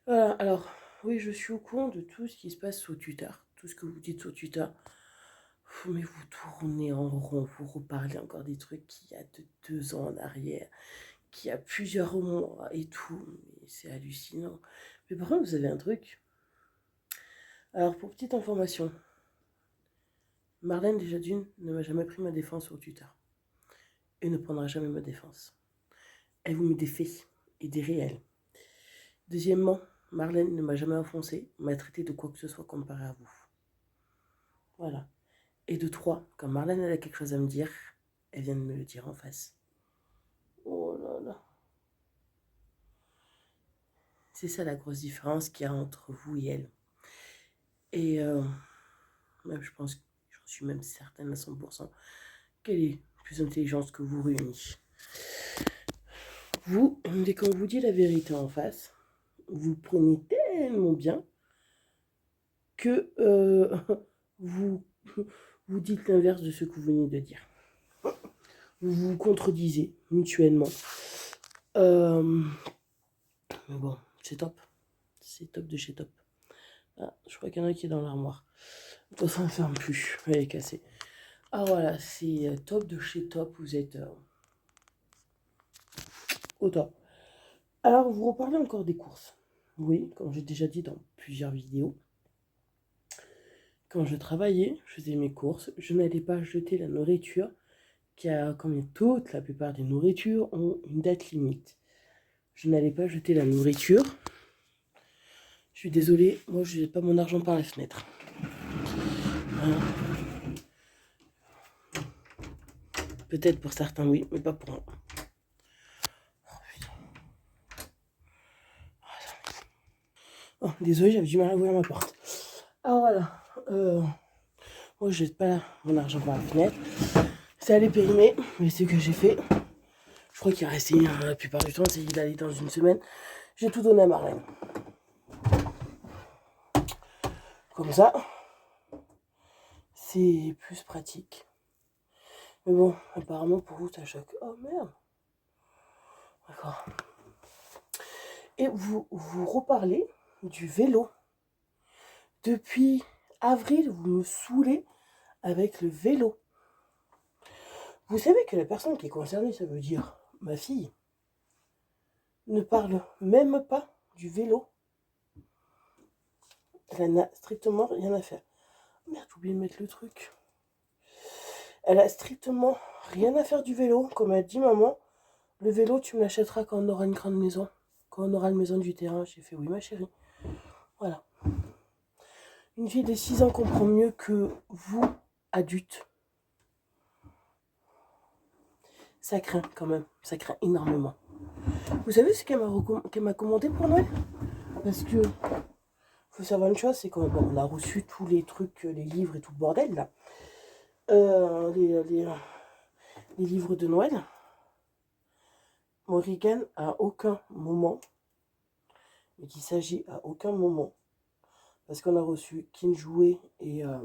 Voilà, alors, oui, je suis au courant de tout ce qui se passe sur Twitter. Tout ce que vous dites sur Twitter. Mais vous tournez en rond, vous reparlez encore des trucs qu'il y a de 2 ans en arrière, qu'il y a plusieurs mois et tout. Mais c'est hallucinant. Mais par contre, vous avez un truc. Alors, pour petite information, Marlène, déjà d'une, ne m'a jamais pris ma défense sur Twitter. Et ne prendra jamais ma défense. Elle vous met des faits et des réels. Deuxièmement, Marlène ne m'a jamais offensé, m'a traité de quoi que ce soit comparé à vous. Voilà. Et de trois, quand Marlène elle a quelque chose à me dire, elle vient de me le dire en face. Oh là là. C'est ça la grosse différence qu'il y a entre vous et elle. Et même je pense, j'en suis même certaine à 100%, qu'elle est plus intelligente que vous réunis. Vous, dès qu'on vous dit la vérité en face, vous prenez tellement bien que vous, vous dites l'inverse de ce que vous venez de dire. Vous vous contredisez mutuellement. Mais bon, c'est top. C'est top de chez top. Ah, je crois qu'il y en a qui est dans l'armoire. De toute façon, elle ne ferme plus. Elle est cassée. Ah voilà, c'est top de chez top. Vous êtes au top. Alors, vous reparlez encore des courses. Oui, comme j'ai déjà dit dans plusieurs vidéos. Quand je travaillais, je faisais mes courses. Je n'allais pas jeter la nourriture qui a, comme toute la plupart des nourritures, ont une date limite. Je n'allais pas jeter la nourriture. Je suis désolée, moi je jette pas mon argent par la fenêtre. Hein. Peut-être pour certains oui, mais pas pour moi. Oh, désolée, j'avais du mal à ouvrir ma porte. Alors voilà, moi je jette pas mon argent par la fenêtre. C'est allé périmer, mais c'est ce que j'ai fait. Je crois qu'il restait la plupart du temps, c'est d'aller dans une semaine. J'ai tout donné à Marlène. Comme ça, c'est plus pratique. Mais bon, apparemment pour vous ça choque. Oh merde. D'accord. Et vous reparlez du vélo. Depuis avril, vous me saoulez avec le vélo. Vous savez que la personne qui est concernée, ça veut dire ma fille, ne parle même pas du vélo. Elle n'a strictement rien à faire. Merde, j'ai oublié de mettre le truc. Elle a strictement rien à faire du vélo. Comme elle dit maman, le vélo tu me l'achèteras quand on aura une grande maison. Quand on aura une maison du terrain. J'ai fait oui ma chérie. Voilà. Une fille de 6 ans comprend mieux que vous, adultes. Ça craint quand même. Ça craint énormément. Vous savez ce qu'elle m'a commandé pour Noël? Parce que faut savoir une chose, c'est qu'on a reçu tous les trucs, les livres et tout le bordel là. Les livres de Noël. Morrigan à aucun moment, mais qu'il s'agit à aucun moment, parce qu'on a reçu Kin Jouet et ouais,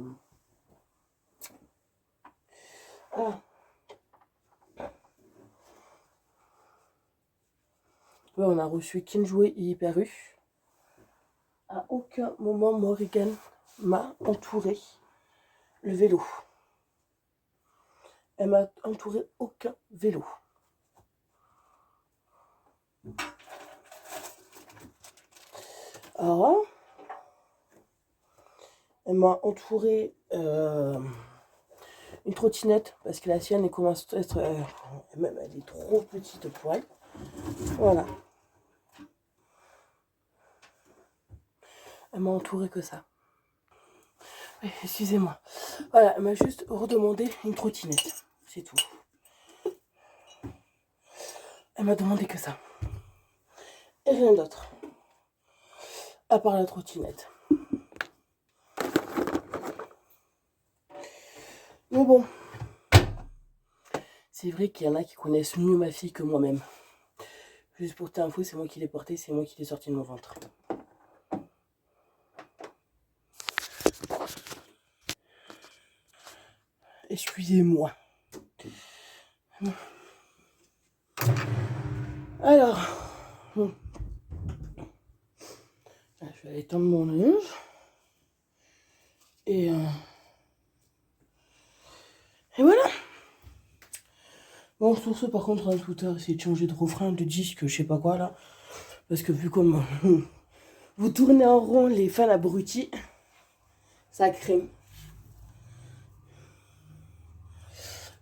on a reçu Kin Jouet et Hyper U. À aucun moment Morrigan m'a entouré le vélo. Elle m'a entouré aucun vélo. Alors, elle m'a entouré une trottinette parce que la sienne elle commence à être même elle est trop petite pour elle. Voilà. Elle m'a entouré que ça. Excusez-moi. Voilà, elle m'a juste redemandé une trottinette. C'est tout. Elle m'a demandé que ça. Et rien d'autre. À part la trottinette. Mais bon. C'est vrai qu'il y en a qui connaissent mieux ma fille que moi-même. Juste pour ta info, c'est moi qui l'ai portée, c'est moi qui l'ai sortie de mon ventre. Excusez-moi. Alors, bon. Je vais aller tendre mon linge. Et voilà. Bon, sur ce, par contre, on va tout à l'heure essayer de changer de refrain, de disque, je sais pas quoi là. Parce que vu comme vous tournez en rond, les fans abrutis, ça craint.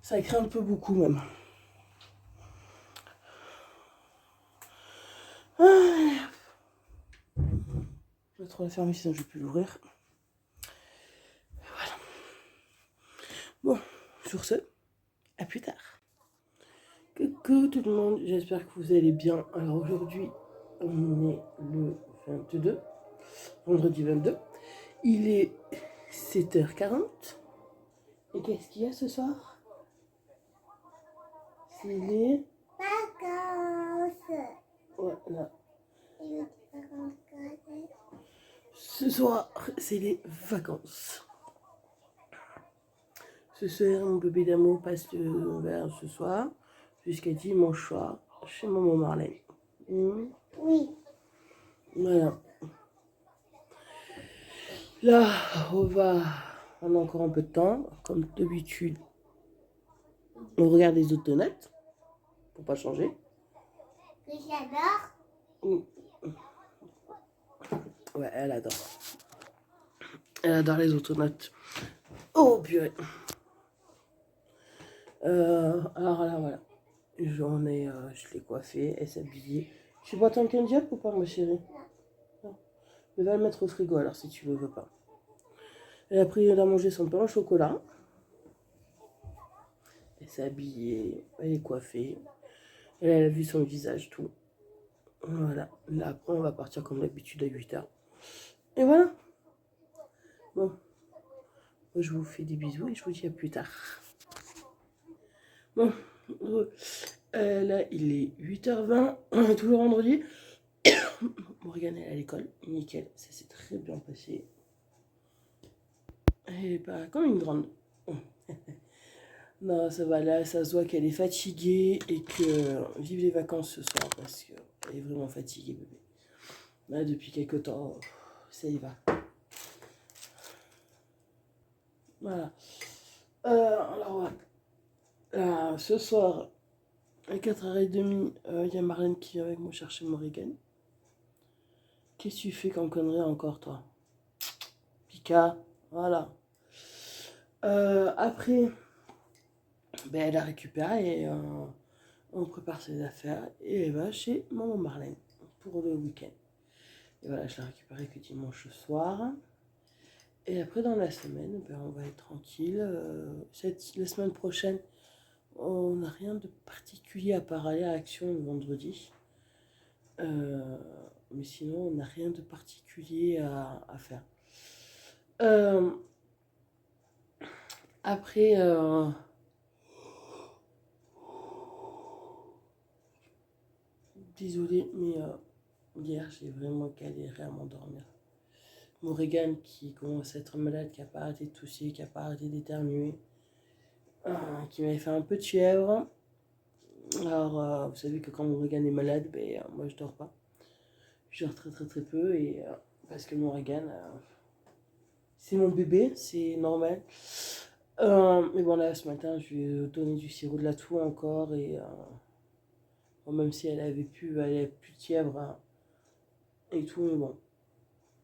Ça craint un peu beaucoup même. Je vais trop la fermer sinon je vais plus l'ouvrir. Voilà. Bon, sur ce, à plus tard. Coucou tout le monde, j'espère que vous allez bien. Alors aujourd'hui, on est le 22, vendredi 22. Il est 7h40. Et qu'est-ce qu'il y a ce soir? C'est les vacances. Voilà. Ce soir, c'est les vacances. Ce soir, mon bébé d'amour passe le verre ce soir jusqu'à dimanche soir chez maman Marlène. Oui. Voilà. Là, on a encore un peu de temps, comme d'habitude. On regarde les autonautes, pour pas changer. Que j'adore. Ouais, elle adore. Elle adore les autonautes. Oh, purée. Alors là, voilà. Je l'ai coiffée, elle s'est habillée. Tu bois ton Kendiap ou pas, ma chérie? Non. Mais va le mettre au frigo alors si tu veux pas. Elle a mangé son pain au chocolat. Elle s'est habillée, elle est coiffée. Elle a vu son visage, tout. Voilà. Là, après, on va partir comme d'habitude à 8h. Et voilà. Bon. Je vous fais des bisous et je vous dis à plus tard. Bon. Là, il est 8h20. Tout le vendredi. Morgane est à l'école. Nickel. Ça s'est très bien passé. Elle est pas comme une grande. Non, ça va là, ça se voit qu'elle est fatiguée et que vive les vacances ce soir parce qu'elle est vraiment fatiguée, bébé. Là, depuis quelques temps, ça y va. Voilà. Alors, ouais. Ce soir, à 4h30, il y a Marlène qui vient avec moi chercher Morrigan. Qu'est-ce que tu fais comme connerie encore, toi? Pika, voilà. Après, ben, elle a récupéré et on prépare ses affaires et elle va chez maman Marlène pour le week-end. Et voilà, je l'ai récupéré que dimanche soir. Et après, dans la semaine, ben, on va être tranquille. La semaine prochaine, on n'a rien de particulier à part aller à Action le vendredi. Mais sinon, on n'a rien de particulier à faire. Après, désolée, mais hier, j'ai vraiment galéré à m'endormir. Morrigan qui commence à être malade, qui n'a pas arrêté de tousser, qui n'a pas arrêté d'éternuer, qui m'avait fait un peu de fièvre. Alors, vous savez que quand Morrigan est malade, ben, moi je dors pas. Je dors très très très peu et parce que Morrigan, c'est mon bébé, c'est normal. Mais bon là, ce matin, je lui ai donné du sirop de la toux encore et bon, même si elle avait plus de fièvre hein, et tout, mais bon.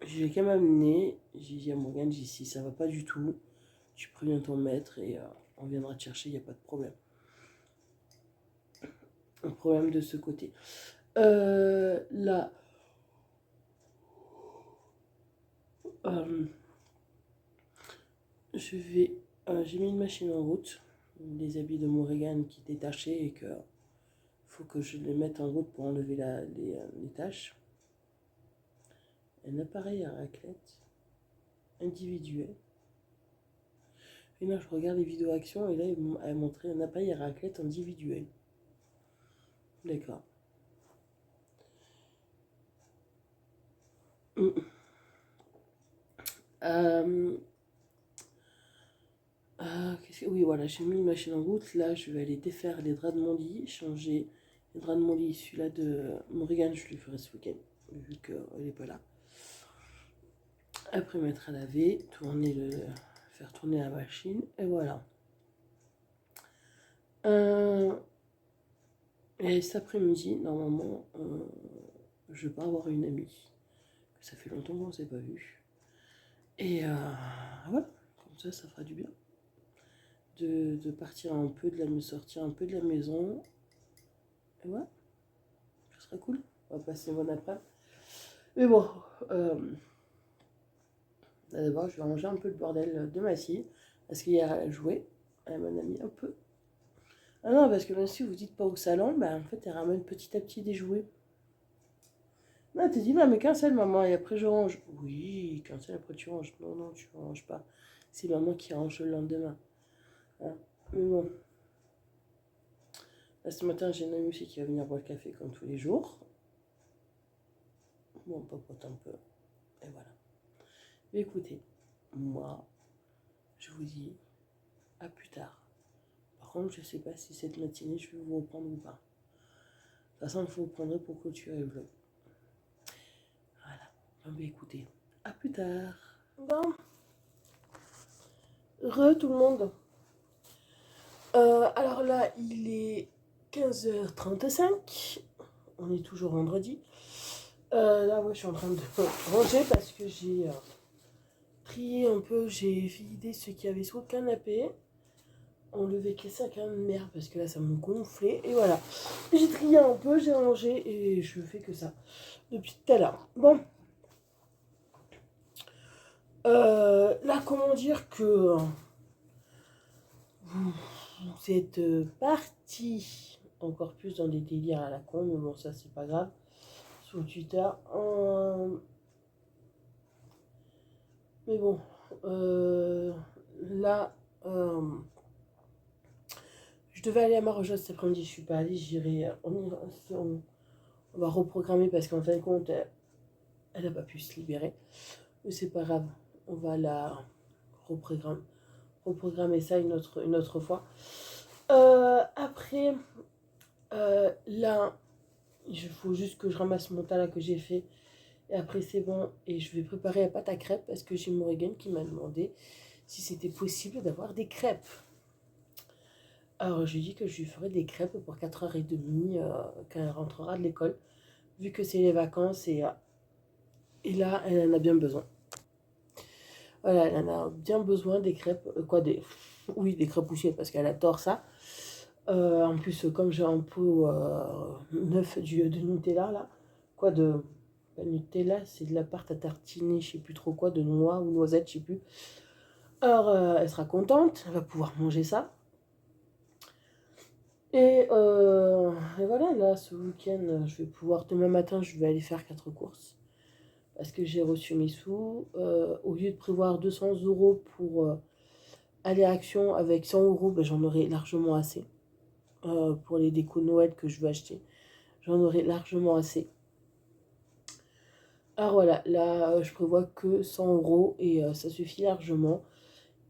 Je l'ai quand même amené, j'ai dit à Morgane, j'ai dit si ça va pas du tout, tu préviens ton maître et on viendra te chercher, il n'y a pas de problème. Un problème de ce côté. Là, j'ai mis une machine en route, les habits de Morrigan qui détachaient et que faut que je les mette en route pour enlever les taches. Un appareil à raclette individuel. Et là, je regarde les vidéos action et là, elle a montré un appareil à raclette individuel. D'accord. Oui, voilà, j'ai mis une machine en route. Là, je vais aller défaire les draps de mon lit, changer les draps de mon lit. Celui-là de Morgane, je le ferai ce week-end, vu qu'elle n'est pas là. Après, mettre à laver, faire tourner la machine, et voilà. Et cet après-midi, normalement, je vais pas avoir une amie. Ça fait longtemps qu'on ne s'est pas vu. Et voilà, comme ça fera du bien. De partir un peu, de me sortir un peu de la maison. Et voilà, ce sera cool. On va passer une bonne après-midi. Mais bon, d'abord, je vais ranger un peu le bordel de ma fille. Parce qu'hier, elle a joué. Elle m'en a mis un peu. Ah non, parce que même si vous dites pas au salon, bah en fait, elle ramène petit à petit des jouets. Non, tu dis, non, mais qu'un seul, maman, et après je range. Oui, qu'un seul, après tu ranges. Non, non, tu ranges pas. C'est maman qui range le lendemain. Hein. Mais bon. Là, ce matin, j'ai une amie aussi qui va venir boire le café comme tous les jours. Bon, on papote un peu. Et voilà. Mais écoutez, moi, je vous dis à plus tard. Par contre, je sais pas si cette matinée, je vais vous reprendre ou pas. De toute façon, il faut vous prendre pour clôturer le vlog. Voilà. Bon, bah écoutez, à plus tard. Bon. Tout le monde. Alors là, il est 15h35. On est toujours vendredi. Là, ouais, je suis en train de ranger parce que j'ai trié un peu. J'ai vidé ce qu'il y avait sur le canapé. Enlevé quelques sacs de merde parce que là, ça me gonflait. Et voilà. J'ai trié un peu, j'ai rangé et je fais que ça depuis tout à l'heure. Bon. Là, comment dire que vous êtes parti encore plus dans des délires à la con, mais bon, ça, c'est pas grave. Sur Twitter. Mais bon, là, je devais aller à Marojos cet après-midi, je suis pas allée, j'irai. On va reprogrammer parce qu'en fin de compte, elle n'a pas pu se libérer. Mais c'est pas grave, on va la reprogrammer ça une autre fois. Après, là, il faut juste que je ramasse mon tas là que j'ai fait. Et après, c'est bon. Et je vais préparer la pâte à crêpes parce que j'ai Morrigan qui m'a demandé si c'était possible d'avoir des crêpes. Alors, je lui ai dit que je lui ferai des crêpes pour 4h30 quand elle rentrera de l'école, vu que c'est les vacances et là, elle en a bien besoin. Voilà, elle en a bien besoin des crêpes. Oui, des crêpes poussées parce qu'elle adore ça. En plus, comme j'ai un pot neuf de Nutella, là, la Nutella, c'est de la pâte à tartiner, je sais plus trop quoi, de noix ou noisettes, je sais plus. Alors, elle sera contente, elle va pouvoir manger ça. Et voilà, là, ce week-end, je vais pouvoir, demain matin, je vais aller faire 4 courses. Parce que j'ai reçu mes sous. Au lieu de prévoir 200 € pour aller à Action, avec 100 €, ben, j'en aurai largement assez. Pour les décos Noël que je veux acheter. J'en aurai largement assez. Alors voilà, là, je prévois que 100 € et ça suffit largement.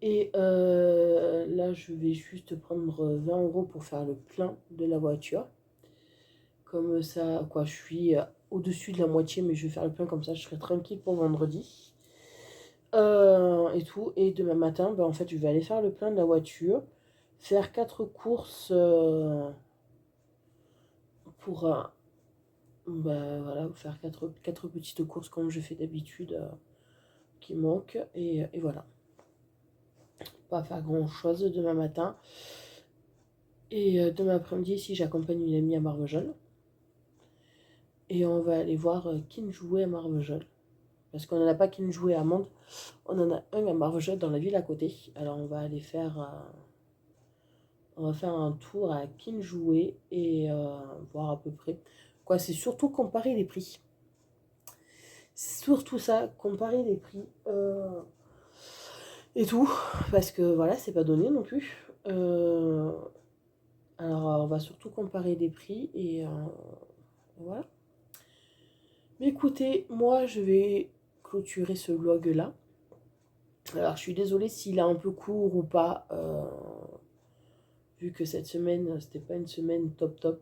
Et là, je vais juste prendre 20 € pour faire le plein de la voiture. Comme ça, quoi, je suis au-dessus de la moitié, mais je vais faire le plein comme ça, je serai tranquille pour vendredi. Et tout. Et demain matin, ben, en fait, je vais aller faire le plein de la voiture, faire 4 courses pour ben, voilà, faire 4 petites courses comme je fais d'habitude qui manquent. Et voilà. Pas faire grand chose demain matin. Et demain après-midi, ici, j'accompagne une amie à Marvejols. Et on va aller voir qui jouait à Marvejols. Parce qu'on n'en a pas qui jouait à Mende. On en a un à Marvejols dans la ville à côté. Alors on va aller faire... on va faire un tour à Kinjoué et voir à peu près. Quoi, c'est surtout comparer les prix. Surtout ça, comparer les prix. Et tout. Parce que voilà, c'est pas donné non plus. Alors on va surtout comparer les prix et voilà. Mais écoutez, moi je vais clôturer ce vlog là. Alors, je suis désolée s'il est un peu court ou pas, vu que cette semaine, c'était pas une semaine top top.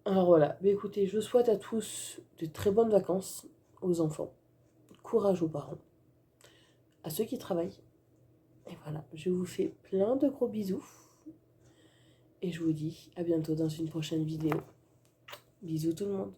Alors voilà, mais écoutez, je souhaite à tous de très bonnes vacances aux enfants. Courage aux parents, à ceux qui travaillent. Et voilà, je vous fais plein de gros bisous. Et je vous dis à bientôt dans une prochaine vidéo. Bisous tout le monde.